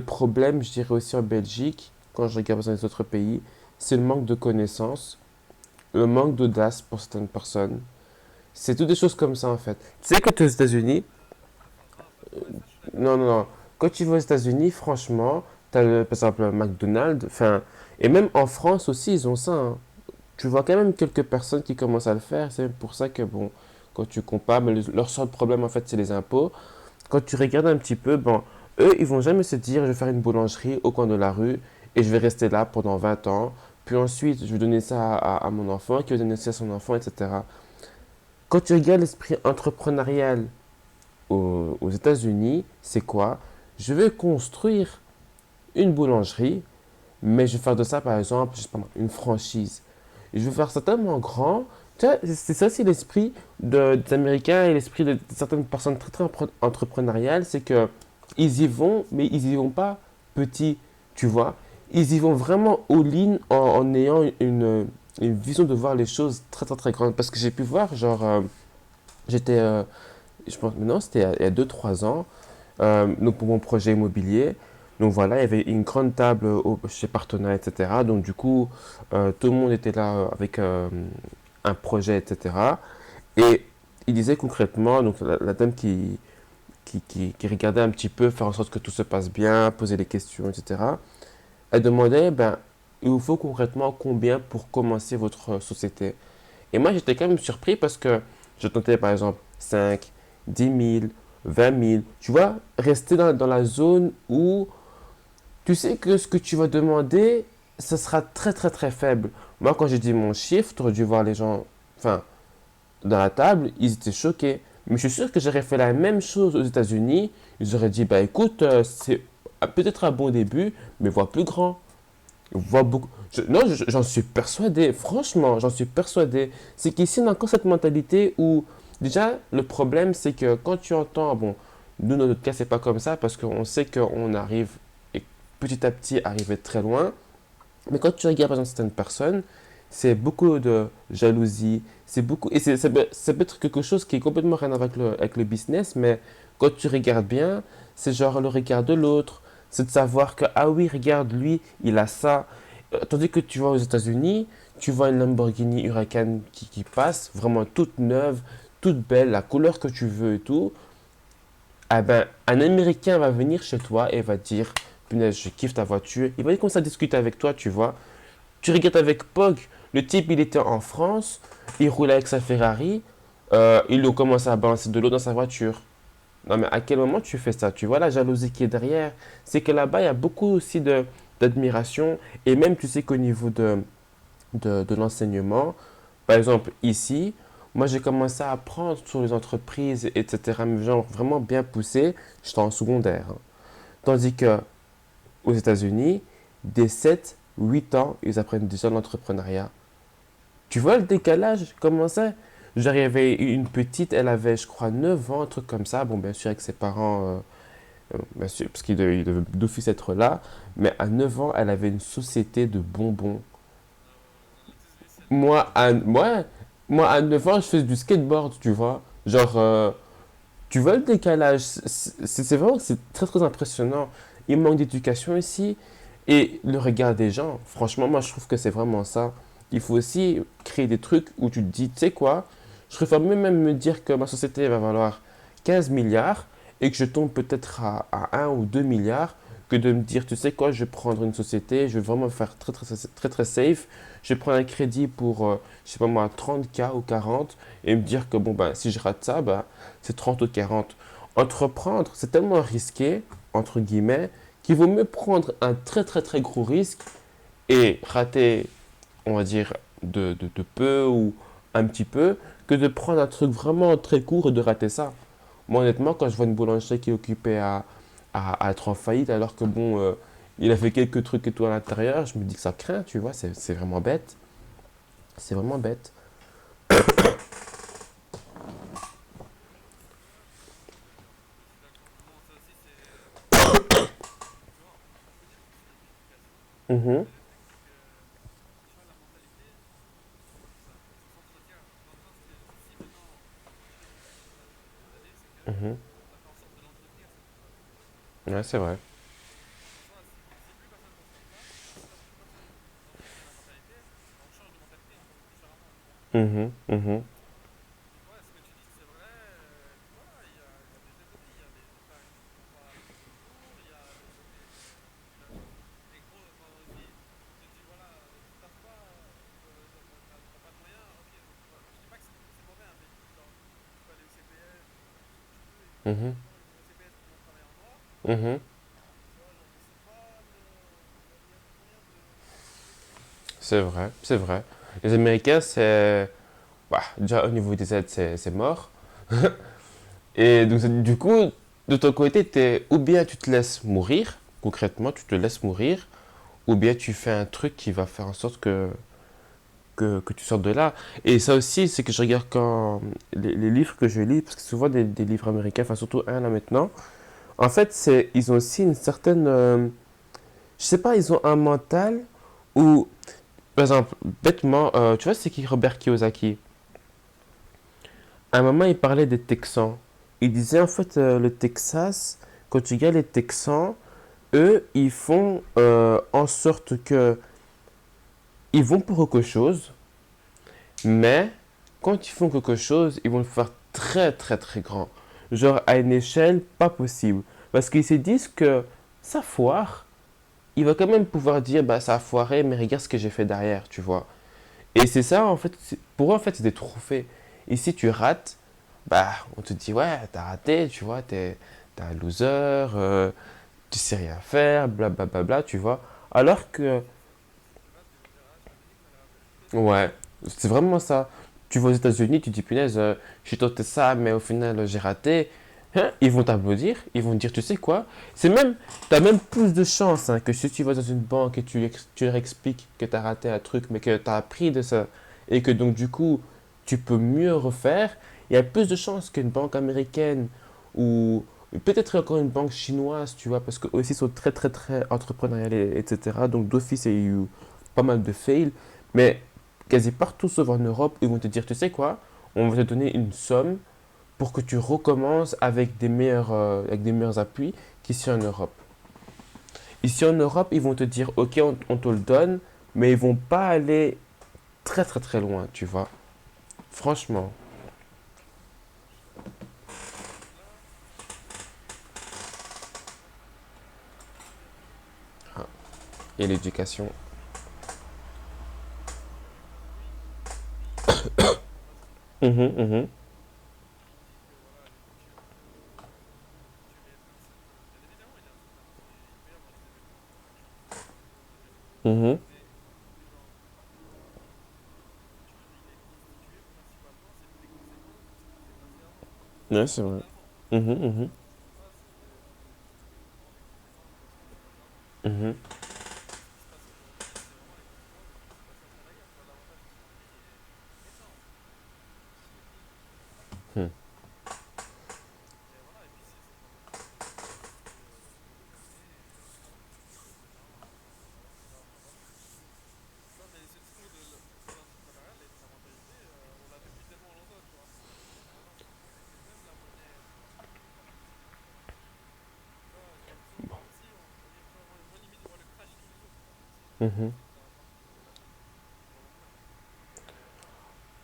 problème, je dirais aussi en Belgique, quand je regarde dans les autres pays, c'est le manque de connaissances, le manque d'audace pour certaines personnes. C'est toutes des choses comme ça, en fait. Tu sais, quand tu es aux États-Unis, Ça fait un grave. Ouais, ça je suis d'accord. non, non, non. Quand tu vas aux États-Unis, franchement, tu as par exemple McDonald's, enfin, et même en France aussi, ils ont ça, hein. Tu vois quand même quelques personnes qui commencent à le faire. C'est pour ça que, bon, quand tu compares, mais leur seul problème, en fait, c'est les impôts. Quand tu regardes un petit peu, bon, eux, ils vont jamais se dire, je vais faire une boulangerie au coin de la rue et je vais rester là pendant 20 ans. Puis ensuite, je vais donner ça à mon enfant, qui va donner ça à son enfant, etc. Quand tu regardes l'esprit entrepreneurial aux États-Unis, c'est quoi? Je vais construire une boulangerie, mais je vais faire de ça, par exemple, je sais pas moi, une franchise. Et je vais faire ça tellement grand. Tu vois, c'est ça aussi l'esprit des Américains et l'esprit de certaines personnes très, très entrepreneuriales, c'est que ils y vont, mais ils y vont pas petit, tu vois. Ils y vont vraiment all-in en ayant une vision de voir les choses très, très, très grande. Parce que j'ai pu voir, genre, j'étais, je pense, non, c'était il y a 2 3 ans, donc pour mon projet immobilier. Donc voilà, il y avait une grande table chez Partenaire, etc. Donc du coup, tout le monde était là avec un projet, etc. Et il disait concrètement, donc la dame qui regardait un petit peu, faire en sorte que tout se passe bien, poser des questions, etc. Elle demandait, ben, il vous faut concrètement combien pour commencer votre société? Et moi, j'étais quand même surpris parce que je tentais par exemple 5, 10 000, 20 000. Tu vois, rester dans la zone où tu sais que ce que tu vas demander, ce sera très très très faible. Moi, quand j'ai dit mon chiffre, tu aurais dû voir les gens, enfin, dans la table, ils étaient choqués. Mais je suis sûr que j'aurais fait la même chose aux États-Unis. Ils auraient dit, bah écoute, c'est peut-être un bon début, mais vois plus grand. Vois beaucoup. Non, j'en suis persuadé. Franchement, j'en suis persuadé. C'est qu'ici, on a encore cette mentalité où, déjà, le problème, c'est que quand tu entends, bon, nous, dans notre cas, c'est pas comme ça parce qu'on sait qu'on arrive et petit à petit arriver très loin. Mais quand tu regardes, par exemple, certaines personnes, c'est beaucoup de jalousie. C'est beaucoup. Et ça peut être quelque chose qui est complètement rien à voir avec le business, mais quand tu regardes bien, c'est genre le regard de l'autre. C'est de savoir que, ah oui, regarde, lui, il a ça. Tandis que tu vas aux États-Unis, tu vois une Lamborghini Huracan qui passe, vraiment toute neuve, toute belle, la couleur que tu veux et tout. Ah ben, un Américain va venir chez toi et va te dire, punaise, je kiffe ta voiture. Il va commencer à discuter avec toi, tu vois. Tu regardes avec Pog, le type, il était en France, il roulait avec sa Ferrari, il a commencé à balancer de l'eau dans sa voiture. Non, mais à quel moment tu fais ça? Tu vois la jalousie qui est derrière. C'est que là-bas, il y a beaucoup aussi d'admiration. Et même, tu sais qu'au niveau de l'enseignement, par exemple, ici, moi, j'ai commencé à apprendre sur les entreprises, etc. Mais genre vraiment bien poussé, j'étais en secondaire, hein. Tandis que aux États-Unis, dès 7, 8 ans, ils apprennent déjà l'entrepreneuriat. Tu vois le décalage? Comment ça? J'avais une petite, elle avait, je crois, 9 ans, un truc comme ça. Bon, bien sûr, avec ses parents, bien sûr, parce qu'il devait d'office être là. Mais à 9 ans, elle avait une société de bonbons. Ah ouais, ouais, non, aux États-Unis, c'est beaucoup Moi, plus à, poussé. moi, moi, à 9 ans, je faisais du skateboard, tu vois. Genre, tu vois le décalage? C'est vraiment, c'est très, très impressionnant. Il manque d'éducation ici. Et le regard des gens, franchement, moi, je trouve que c'est vraiment ça. Il faut aussi créer des trucs où tu te dis, tu sais quoi, je préfère même me dire que ma société va valoir 15 milliards et que je tombe peut-être à 1 ou 2 milliards que de me dire, tu sais quoi, je vais prendre une société, je vais vraiment faire très, très, très, très, très safe. Je vais prendre un crédit pour, je sais pas moi, 30K ou 40 et me dire que bon, ben, si je rate ça, ben, c'est 30 ou 40. Entreprendre, c'est tellement risqué, entre guillemets, qu'il vaut mieux prendre un très très très gros risque et rater, on va dire, de peu ou un petit peu, que de prendre un truc vraiment très court et de rater ça. Moi, honnêtement, quand je vois une boulangerie qui est occupée à être en faillite, alors que bon, il a fait quelques trucs et tout à l'intérieur, je me dis que ça craint, tu vois, c'est vraiment bête. C'est vraiment bête. Je suis d'accord. Mais bon, ça aussi, tu vois, on peut dire que c'est l'éducation, Mhm, mais le truc, c'est que, tu vois, la mentalité, ça s'entretient. Dans le sens que si maintenant, quand tu deviens quelque chose avec les années, c'est que mhm. tu as fait en sorte de l'entretenir, cette chose-là. Ouais, c'est vrai. En soi, si plus personne pense comme ça, enfin, si plus personne n'entretient la mentalité, ben, on change de mentalité, on pense différemment, tu vois. Mhm, mhm, Donc ouais, ce que tu dis, c'est vrai. Et puis voilà, il y a des deux côtés. Il y a les frères qui vont pas aller tous les jours. Il y a le côté population. Et gros, quand aussi, on te dit, voilà, tu taffes pas, t'as pas de moyens, ok. Je dis pas que c'est mauvais, hein, mais genre, tu peux aller au CPS, tu peux faire tout ce que tu veux et tout. Mais mhm, des fois, au CPS, tout le monde travaille en noir. mhm. Tu vois, genre, c'est pas le meilleur des moyens de trouver ça, tu vois. C'est vrai, c'est vrai. Les Américains, c'est... Bah, déjà, au niveau des aides, c'est mort. Et donc, du coup, de ton côté, ou bien tu te laisses mourir, concrètement, tu te laisses mourir, ou bien tu fais un truc qui va faire en sorte que tu sortes de là. Et ça aussi, c'est que je regarde quand les livres que je lis, parce que souvent des livres américains, enfin surtout un là maintenant, en fait, ils ont aussi une certaine... je sais pas, ils ont un mental où, par exemple, bêtement, tu vois, c'est qui Robert Kiyosaki? À un moment, il parlait des Texans. Il disait en fait, le Texas, quand tu regardes les Texans, eux, ils font en sorte que ils vont pour quelque chose, mais quand ils font quelque chose, ils vont le faire très très très grand. Genre à une échelle pas possible. Parce qu'ils se disent que ça foire, il va quand même pouvoir dire bah ça a foiré, mais regarde ce que j'ai fait derrière, tu vois. Et c'est ça en fait, pour eux en fait c'est des trophées. Et si tu rates, bah on te dit ouais t'as raté, tu vois, t'es un loser, tu sais rien faire, blablabla, bla, bla, bla, tu vois. Alors que Si tu rates, ils vont dire, ah, je te dis que t'allais réussir, tu vois. ouais, c'est vraiment ça. Tu vas aux États-Unis, tu dis punaise, j'ai tenté ça, mais au final j'ai raté. Hein, ils vont t'applaudir, ils vont te dire, tu sais quoi, c'est même, t'as même plus de chance hein, que si tu vas dans une banque et tu leur expliques que t'as raté un truc, mais que t'as appris de ça, et que donc du coup, tu peux mieux refaire, il y a plus de chances qu'une banque américaine ou peut-être encore une banque chinoise, tu vois, parce qu'eux aussi sont très très très entrepreneuriales, etc. Donc d'office, il y a eu pas mal de fails, mais quasi partout sauf en Europe, ils vont te dire, tu sais quoi, on va te donner une somme pour que tu recommences avec des meilleurs appuis qu'ici en Europe. Ici en Europe, ils vont te dire, ok, on te le donne, mais ils vont pas aller très très très loin, tu vois. Franchement. Ouais, je suis d'accord. Donc là, on revient sur l'éducation. Ah, et l'éducation. Oui, oui, il y a aussi la formation. Mhm, mhm, Et il dit que voilà, les cultures et les principes, bien évidemment, il peut y avoir des événements qui vont changer les choses. mhm. Mais genre, une culture, il est constitué principalement, c'est des conséquences de ce qui s'est passé avant. Ouais, c'est Bien vrai. avant. Mhm, mhm, Ça, c'est vraiment les conséquences de ce qui s'est passé avant. mhm, Et ce qui se passe aujourd'hui, c'est vraiment les conséquences de ce qui s'est passé après la guerre. Tu vois, l'avantage de ce conflit est énorme. mhm, Mais voilà, et puis c'est cette mentalité qui est restée au fil des années. Et non, ça va plus. Ça, mais ce discours de l'entrepreneuriat et de la mentalité, on l'a depuis tellement longtemps, tu vois. Maintenant, c'est que même la monnaie a pris cette mentalité. Tu vois, j'ai l'impression, comme si tu vois, moi limite, je vois le crash tous les jours, tu vois. Comme si tous les jours mhm, c'était un marque de la monnaie.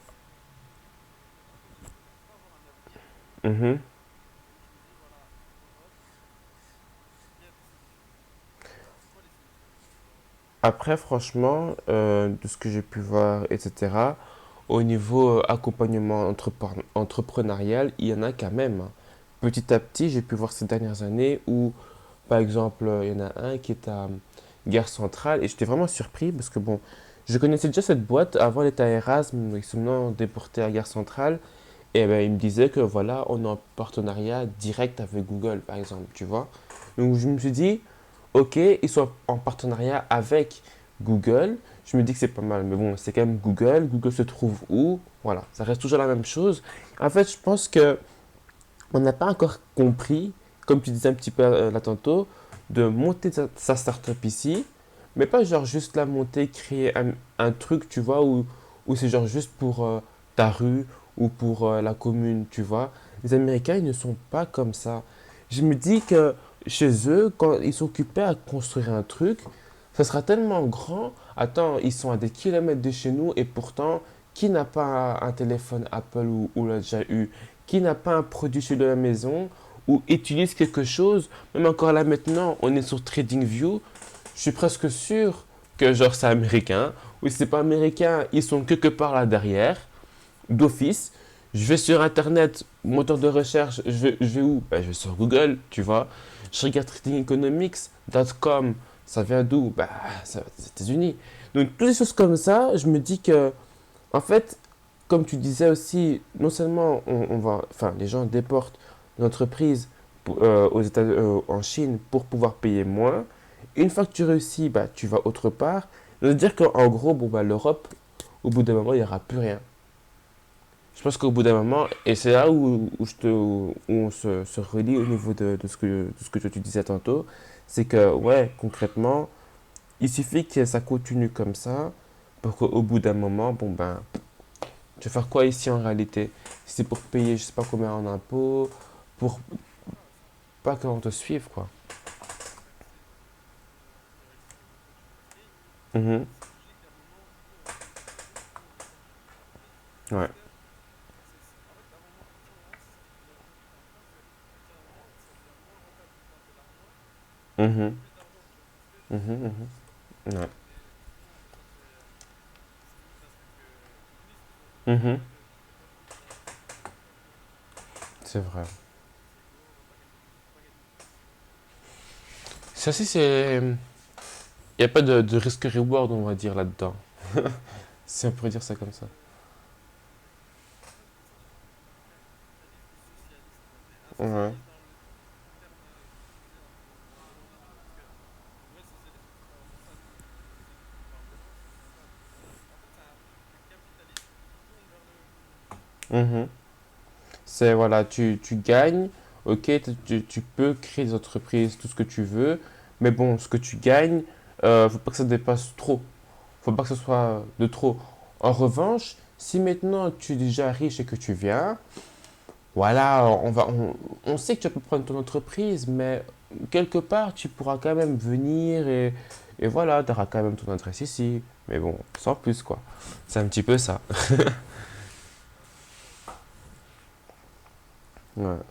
Genre la monnaie. Et du coup, je trouve pas avoir un avenir. mhm. Donc je me dis, voilà, en Europe, il y a des solutions. C'est quoi les solutions que tu vois Après, franchement, de ce que j'ai pu voir, etc., au niveau accompagnement entrepreneurial, il y en a quand même, hein. Petit à petit, j'ai pu voir ces dernières années où, par exemple, il y en a un qui est à Gare Centrale et j'étais vraiment surpris parce que, bon, je connaissais déjà cette boîte avant, elle était à Erasmus, ils sont maintenant déportés à Gare Centrale Et ben, il me disait que voilà, on est en partenariat direct avec Google, par exemple, tu vois. Donc je me suis dit, ok, ils sont en partenariat avec Google. Je me dis que c'est pas mal, mais bon, c'est quand même Google. Google se trouve où? Voilà, ça reste toujours la même chose. En fait, je pense que on n'a pas encore compris, comme tu disais un petit peu là tantôt, de monter sa startup ici, mais pas genre juste la monter, créer un truc, tu vois, où c'est genre juste pour ta rue ou pour la commune, tu vois. Les Américains, ils ne sont pas comme ça. Je me dis que chez eux, quand ils sont occupés à construire un truc, ça sera tellement grand. Attends, ils sont à des kilomètres de chez nous et pourtant, qui n'a pas un téléphone Apple ou l'a déjà eu? Qui n'a pas un produit chez de la maison ou utilise quelque chose? Même encore là maintenant, on est sur TradingView. Je suis presque sûr que genre c'est américain. Ou si c'est pas américain, ils sont quelque part là derrière, d'office. Je vais sur Internet, moteur de recherche, je vais où? Ben, je vais sur Google, tu vois. Je regarde tradingeconomics.com. Ça vient d'où? Bah, ça vient des États-Unis. Donc, toutes les choses comme ça, je me dis que, en fait, comme tu disais aussi, non seulement on va, enfin, les gens déportent l'entreprise aux en Chine pour pouvoir payer moins. Une fois que tu réussis, bah, tu vas autre part. Ça veut dire qu'en gros, bon, bah, l'Europe, au bout d'un moment, il n'y aura plus rien. Je pense qu'au bout d'un moment, et c'est là où on se relie au niveau de ce que tu disais tantôt, c'est que, ouais, concrètement, il suffit que ça continue comme ça pour qu'au bout d'un moment, bon, ben, tu vas faire quoi ici en réalité? Si c'est pour payer, je sais pas combien en impôts, pour Voilà, c'est un peu pas qu'on te suive, quoi. taxer directement ce que tu fais. Mhm. C'est logique qu'à un moment, eux, ils vont reprendre le contrôle de l'entreprise. Parce Ouais. que, en fait, à un moment, je pense, le point que tu es en train, c'est à partir d'un moment, ça devient moins rentable de faire de l'argent. Donc, tu as Mhm. plus d'argent pour construire, tu Mhm. construis plus Mhm. aussi. Ouais. Et effectivement, mais ça, c'est limite un truc communiste, tu vois. Genre, tu Mhm. veux que toutes les personnes soient rentables C'est vrai. c'est égaux baguette magique. Ça aussi, c'est. Il n'y a pas de risque-reward, on va dire, là-dedans. Si on pourrait dire ça comme ça. En fait, c'est un capitalisme socialiste, quoi. Mais Ouais. socialiste dans le terme, je veux dire, dans le bon terme du terme. Parce que le vrai socialisme, c'est pas vraiment ça. Le socialisme dont on parle vraiment, c'est bien ça. En fait, c'est un capitalisme qui tourne vers le communisme. Mhm. C'est, voilà, tu gagnes, ok, tu peux créer des entreprises, tout ce que tu veux, mais bon, ce que tu gagnes, faut pas que ça dépasse trop. Faut pas que ce soit de trop. En revanche, si maintenant tu es déjà riche et que tu viens, voilà, on sait que tu peux prendre ton entreprise, mais quelque part, tu pourras quand même venir et voilà, tu auras quand même ton adresse ici. Mais bon, sans plus, quoi. C'est un petit peu ça. Ouais, c'est un peu ça aussi. Mais Ouais. bon, voilà.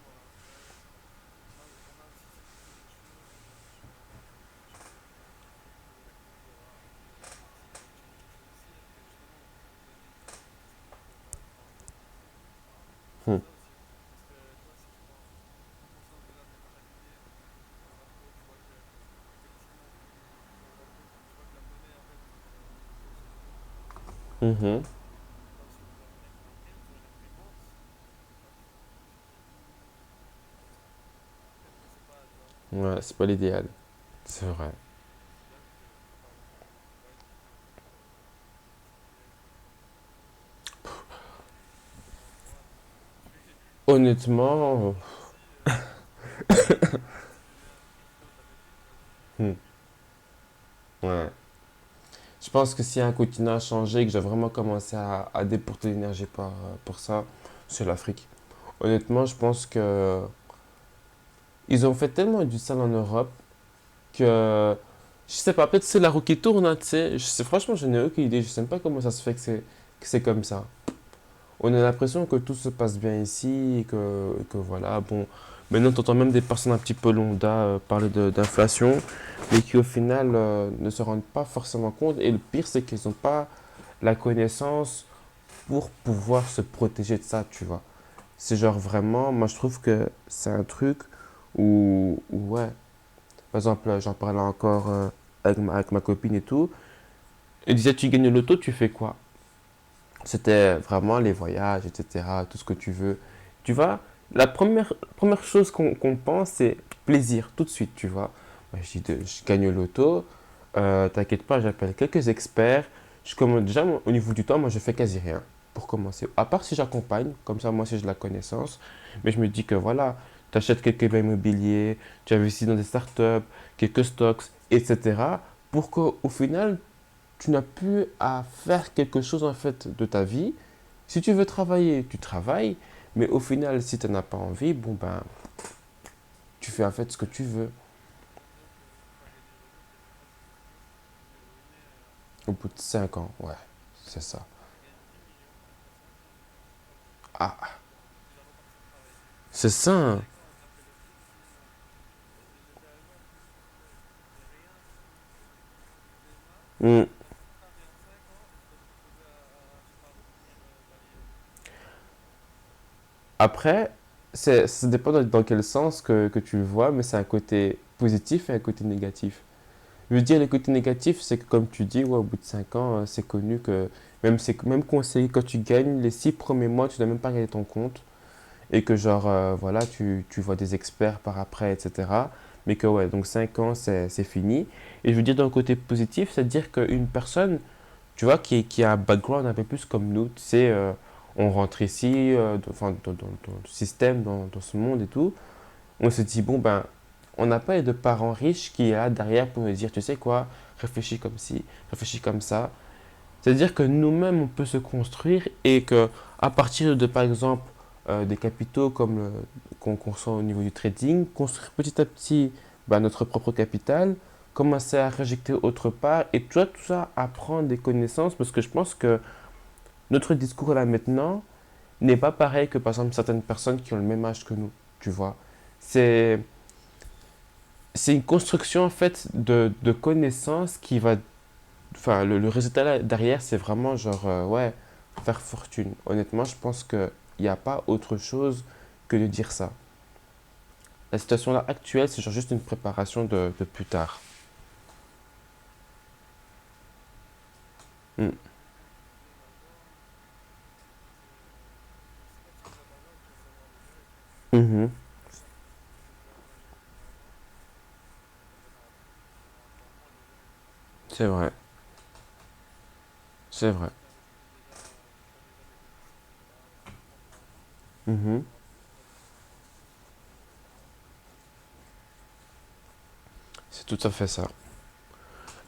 Après, on a aussi cette vision des choses. Je suis d'accord avec ce que tu dis. Il faut essayer de changer les choses ici. Est-ce que justement on peut donner des exemples dans d'autres pays? C'est Hmm. ça aussi. Parce que tu vois, si je prends conscience déjà de mes mentalités en Afrique, je vois que effectivement, quand tu vas dans d'autres, tu vois que la monnaie en fait fonctionne sur les autres. Mhm. Là aussi, les Américains qui l'impriment, c'est l'imprimante. Hop, tu imprimes, tu fais ce que tu veux. Mais c'est pas, tu vois, Ouais, c'est pas l'idéal. C'est vrai. l'idéal c'est que tu pars dans un pays où tu gagnes ce qui est en droit, tu Honnêtement, rentres ici, si tu viens, si tu viens de la Belgique, vas-y, hmm, tranquille. ouais. Je pense que s'il y a un continent à changer et que j'ai vraiment commencé à déporter l'énergie pour ça, c'est l'Afrique. Honnêtement, je pense que ils ont fait tellement du sale en Europe que je sais pas, peut-être c'est la roue qui tourne, hein, tu sais. Franchement, je n'ai aucune idée. Je sais même pas comment ça se fait que c'est comme ça. On a l'impression que tout se passe bien ici et que voilà, bon. Maintenant, tu entends même des personnes un petit peu lambda parler d'inflation, mais qui au final ne se rendent pas forcément compte. Et le pire, c'est qu'ils n'ont pas la connaissance pour pouvoir se protéger de ça, tu vois. C'est genre vraiment, moi je trouve que c'est un truc ouais, par exemple, j'en parlais encore avec ma copine et tout. Elle disait, tu gagnes le loto, tu fais quoi? C'était vraiment les voyages, etc., tout ce que tu veux. Tu vois, la première chose qu'on pense, c'est plaisir, tout de suite, tu vois. Moi, je dis, je gagne au loto, t'inquiète pas, j'appelle quelques experts. Je commence déjà, au niveau du temps, moi, je fais quasi rien pour commencer. À part si j'accompagne, comme ça, moi, si j'ai de la connaissance. Mais je me dis que voilà, tu achètes quelques biens immobiliers, tu investis dans des startups, quelques stocks, etc. Pour qu'au final, tu n'as plus à faire quelque chose en fait de ta vie. Si tu veux travailler, tu travailles, mais au final, si tu n'en as pas envie, bon ben, tu fais en fait ce que tu veux. disons que ne pas gagner au loto, quelque part, c'est très bien. Ça fait plus de revenus Au bout de 5 ans, ouais, c'est ça. tu gagnes 10 millions après 5 ans, Ah, tu dois repartir travailler. c'est ça, Après hein. 5 ans, on te rappelle aussi 6 mois. Et littéralement, plus tu fais rien du tout, tu démarres, Hmm. ton contrat vient 5 ans et tu dois te retrouver à, je sais pas, revenir balayer le truc. Après, ça dépend dans quel sens que tu le vois, mais c'est un côté positif et un côté négatif. Je veux dire, le côté négatif, c'est que comme tu dis, ouais, au bout de 5 ans, c'est connu que même conseillé, quand tu gagnes, les 6 premiers mois, tu n'as même pas regardé ton compte. Et que genre, voilà, tu vois des experts par après, etc. Mais que ouais, donc 5 ans, c'est fini. Et je veux dire, d'un côté positif, c'est-à-dire qu'une personne, tu vois, qui a un background un peu plus comme nous, tu sais, on rentre ici, enfin, dans le système, dans ce monde et tout, on se dit, bon, ben, on n'a pas de parents riches qui est là derrière pour nous dire, tu sais quoi, réfléchis comme ci, réfléchis comme ça. C'est-à-dire que nous-mêmes, on peut se construire et que à partir de, par exemple, des capitaux comme qu'on conçoit au niveau du trading, construire petit à petit bah, notre propre capital, commencer à réinjecter autre part et tu vois, tout ça, apprendre des connaissances parce que je pense que notre discours là maintenant n'est pas pareil que par exemple certaines personnes qui ont le même âge que nous, tu vois. C'est, c'est une construction en fait de connaissances qui va. Enfin, le résultat là, derrière, c'est vraiment genre, ouais, faire fortune. Honnêtement, je pense qu'il n'y a pas autre chose que de dire ça. La situation là actuelle, c'est genre juste une préparation de plus tard. Mm. Mais l'argent, c'est pas toujours l'argent qui va savoir le gérer, quoi. Mhm. Si tu dois pas gérer ton argent, tu sauras rarement le gérer. C'est vrai, c'est vrai. Si tu investis déjà, si tu as déjà des connaissances, etc., tu comprends ton argent, Mhm. tu auras plus de problèmes à avoir plus d'argent. C'est tout à fait ça.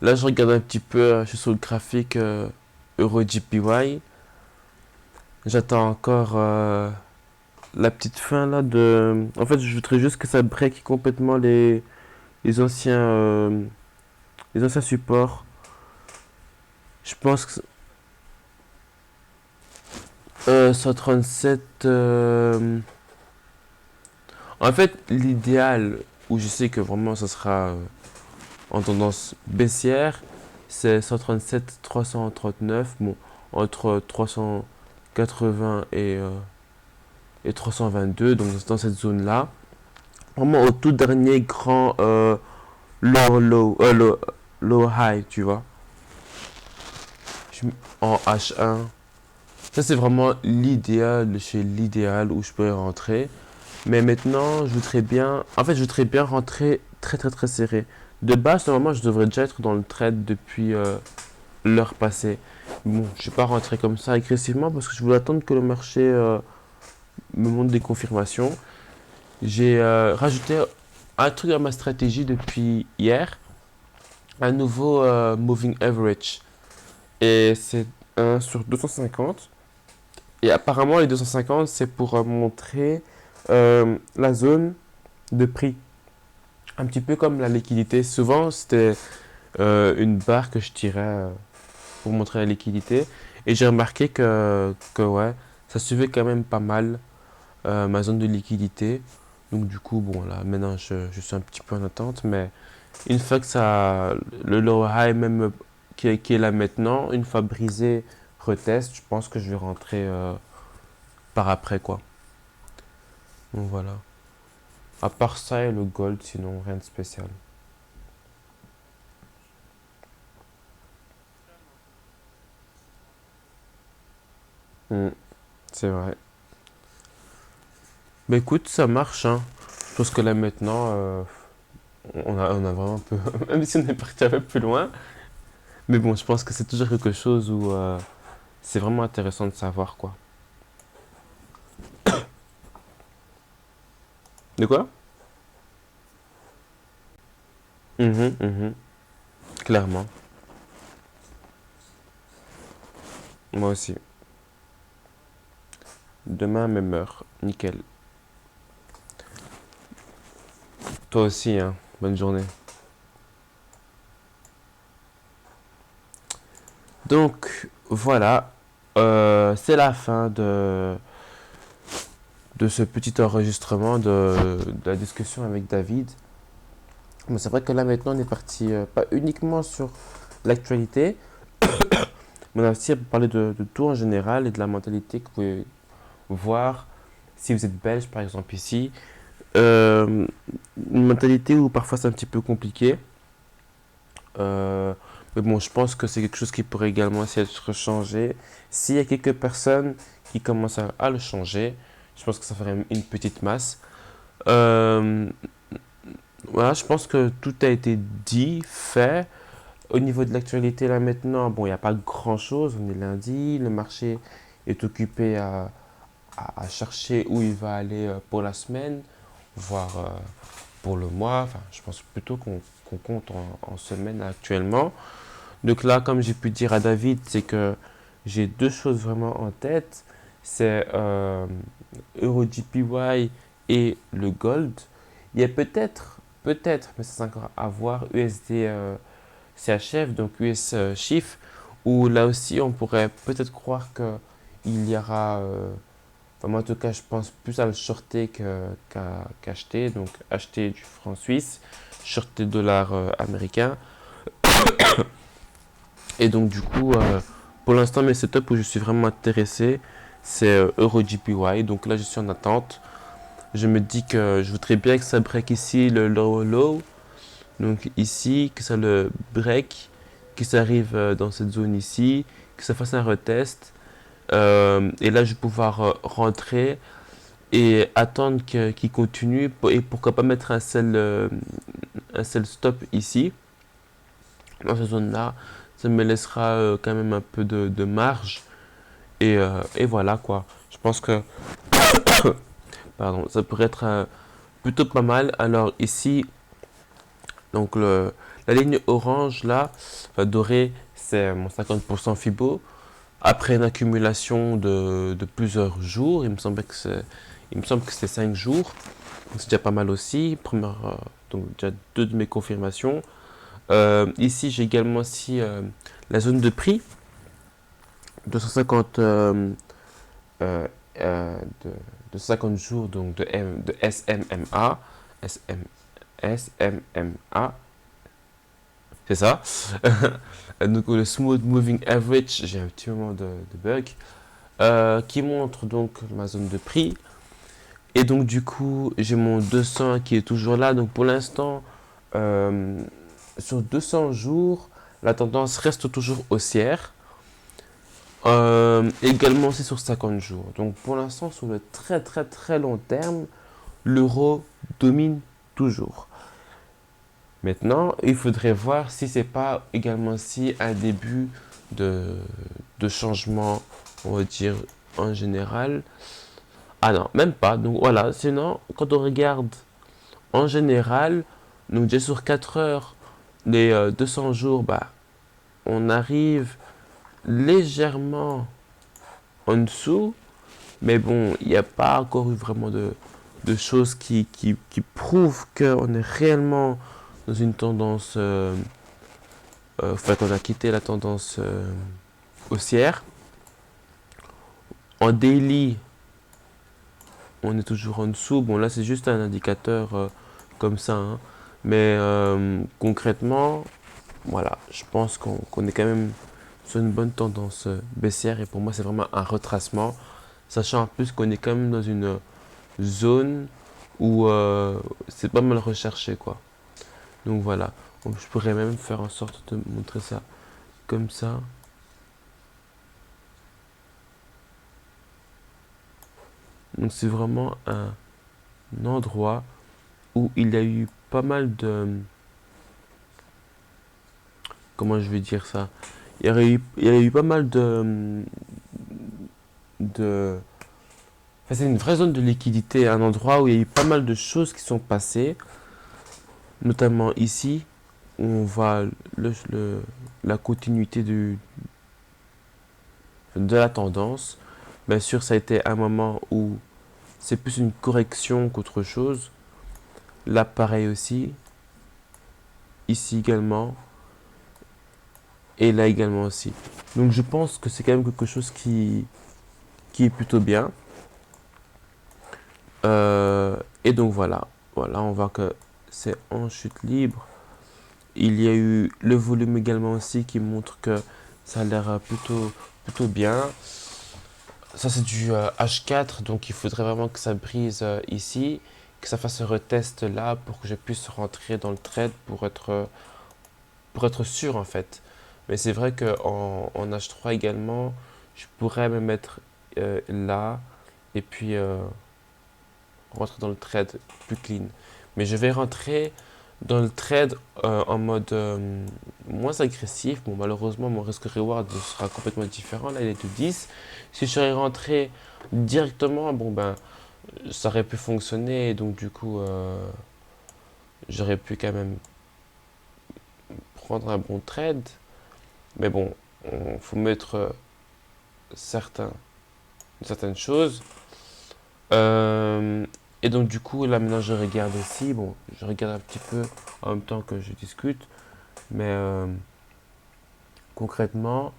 Là, je regarde un petit peu, je suis sur le graphique EuroJPY. J'attends encore la petite fin là de. En fait, je voudrais juste que ça break complètement les anciens, euh, les anciens supports. Je pense que 137. En fait, l'idéal, où je sais que vraiment ça sera en tendance baissière, c'est 137, 339. Bon, entre 380 et 322, donc dans cette zone-là. Vraiment au tout dernier grand low high, tu vois. Je- En H1. Ça, c'est vraiment l'idéal de chez l'idéal où je pourrais rentrer. Mais maintenant, je voudrais bien. En fait, je voudrais bien rentrer très très très serré. De base, normalement, je devrais déjà être dans le trade depuis l'heure passée. Bon, je ne suis pas rentré comme ça agressivement parce que je voulais attendre que le marché me montre des confirmations. J'ai rajouté un truc dans ma stratégie depuis hier, un nouveau moving average. Et c'est un sur 250. Et apparemment, les 250, c'est pour montrer la zone de prix. Un petit peu comme la liquidité. Souvent, c'était une barre que je tirais pour montrer la liquidité. Et j'ai remarqué que ouais, ça suivait quand même pas mal ma zone de liquidité. Donc du coup, bon là, maintenant je suis un petit peu en attente. Mais une fois que ça, le low high même qui est là maintenant, une fois brisé, retest, je pense que je vais rentrer par après quoi. Donc voilà. À part ça et le gold, sinon rien de spécial. Calme un peu, c'est pas trop. Mm, c'est vrai. Bah écoute, ça marche, hein. Je pense que là maintenant, on a vraiment un peu. Même si on est parti un peu plus loin. Mais bon, je pense que c'est toujours quelque chose où c'est vraiment intéressant de savoir, quoi. Ouais, De quoi? c'est intéressant de savoir. Mhm, mhm, clairement. Moi aussi. Demain, même heure. Demain, même heure. Nickel. Toi aussi, hein. Bonne journée. Donc, voilà. C'est la fin de ce petit enregistrement de la discussion avec David. Bon, c'est vrai que là maintenant on est parti pas uniquement sur l'actualité, mais on a aussi parlé de tout en général et de la mentalité que vous pouvez voir si vous êtes belge par exemple ici. Euh, une mentalité où parfois c'est un petit peu compliqué. Euh, mais bon, je pense que c'est quelque chose qui pourrait également essayer d'être changé. S'il y a quelques personnes qui commencent à le changer, je pense que ça ferait une petite masse. Euh, voilà, je pense que tout a été dit, fait. Au niveau de l'actualité, là maintenant, bon, il n'y a pas grand-chose. On est lundi, le marché est occupé à chercher où il va aller pour la semaine, voire pour le mois. Enfin, je pense plutôt qu'on compte en semaine actuellement. Donc là, comme j'ai pu dire à David, c'est que j'ai deux choses vraiment en tête. C'est EuroGPY et le Gold. Il y a peut-être, mais ça c'est encore à voir, USD CHF, donc US Chiffre, où là aussi on pourrait peut-être croire qu'il y aura, enfin moi en tout cas je pense plus à le shorter qu'acheter, donc acheter du franc suisse, shorter dollar américain. Et donc du coup, pour l'instant mes setups où je suis vraiment intéressé, c'est EuroGPY, donc là je suis en attente. Je me dis que je voudrais bien que ça break ici le low low, donc ici, que ça le break, que ça arrive dans cette zone ici, que ça fasse un retest. Et là, je vais pouvoir rentrer et attendre qu'il continue et pourquoi pas mettre un sell stop ici, dans cette zone-là. Ça me laissera quand même un peu de marge. Et voilà quoi. Je pense que pardon, ça pourrait être plutôt pas mal. Alors ici, donc la ligne orange là, dorée, c'est mon 50% Fibo. Après une accumulation de plusieurs jours, il me semble que c'est 5 jours. Donc c'est déjà pas mal aussi. Donc déjà deux de mes confirmations. Ici j'ai également aussi la zone de prix 250 de 250 jours donc de SMMA. SM, SMMA, c'est ça. Donc le Smooth Moving Average, j'ai un petit moment de bug, qui montre donc ma zone de prix. Et donc du coup, j'ai mon 200 qui est toujours là. Donc pour l'instant, euh, sur 200 jours, la tendance reste toujours haussière. Également aussi sur 50 jours. Donc pour l'instant, sur le très très très long terme, l'euro domine toujours. Maintenant, il faudrait voir si c'est pas également si un début de, de changement, on va dire, en général. Ah non, même pas. Donc voilà, sinon, quand on regarde en général, donc déjà sur 4 heures, les 200 jours, bah, on arrive légèrement en dessous, mais bon, il n'y a pas encore eu vraiment de choses qui prouvent qu'on est réellement dans une tendance, enfin qu'on a quitté la tendance haussière. En daily, on est toujours en dessous. Bon, là, c'est juste un indicateur comme ça, hein. Mais concrètement, voilà, je pense qu'on est quand même sur une bonne tendance baissière. Et pour moi, c'est vraiment un retracement. Sachant en plus qu'on est quand même dans une zone où c'est pas mal recherché, quoi. Donc voilà. Donc, je pourrais même faire en sorte de montrer ça comme ça. Donc c'est vraiment un endroit où il y a eu pas mal de... Comment je vais dire ça? Il y a eu pas mal de... Enfin, c'est une vraie zone de liquidité, un endroit où il y a eu pas mal de choses qui sont passées, notamment ici, où on voit la continuité de la tendance. Bien sûr, ça a été un moment où c'est plus une correction qu'autre chose. Là, pareil aussi. Ici également. Et là également aussi. Donc je pense que c'est quand même quelque chose qui est plutôt bien. Et donc voilà. Voilà, on voit que c'est en chute libre. Il y a eu le volume également aussi qui montre que ça a l'air plutôt bien. Ça c'est du H4, donc il faudrait vraiment que ça brise ici, que ça fasse un retest là pour que je puisse rentrer dans le trade pour être sûr en fait. Mais c'est vrai qu'en H3 également, je pourrais me mettre là et puis rentrer dans le trade plus clean. Mais je vais rentrer dans le trade en mode moins agressif. Bon, malheureusement, mon risque reward sera complètement différent. Là, il est de 10. Si je serais rentré directement, bon, ben, ça aurait pu fonctionner. Et donc, du coup, j'aurais pu quand même prendre un bon trade. Mais bon, il faut mettre certains, certaines choses. Euh, et donc du coup, là maintenant je regarde aussi, bon, je regarde un petit peu en même temps que je discute, mais concrètement,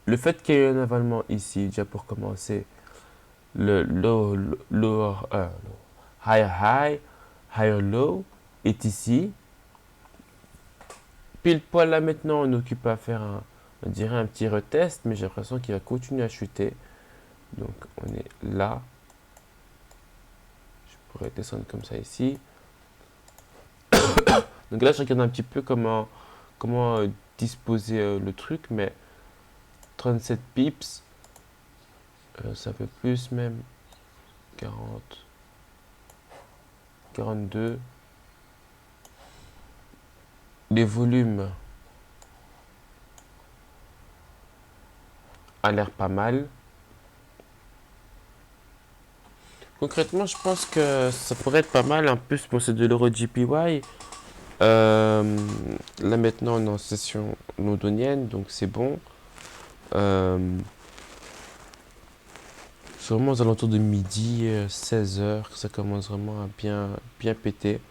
le fait qu'il y ait un avalement ici, déjà pour commencer, le higher high, higher low est ici. Pile poil là maintenant, on occupe à faire on dirait un petit retest, mais j'ai l'impression qu'il va continuer à chuter. Donc on est là, je pourrais descendre comme ça ici. Donc là, je regarde un petit peu comment disposer le truc, mais 37 pips, ça fait plus même 40, 42. Les volumes a l'air pas mal. Concrètement, je pense que ça pourrait être pas mal. En plus, bon, c'est de l'euro JPY. Là maintenant, on est en session londonienne, donc c'est bon. Euh, c'est vraiment aux alentours de midi, 16 h, que ça commence vraiment à bien péter.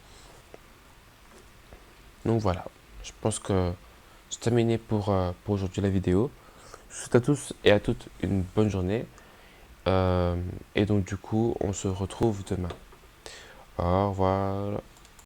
Donc voilà, je pense que c'est terminé pour aujourd'hui la vidéo. Je vous souhaite à tous et à toutes une bonne journée. Et donc du coup, on se retrouve demain. Au revoir.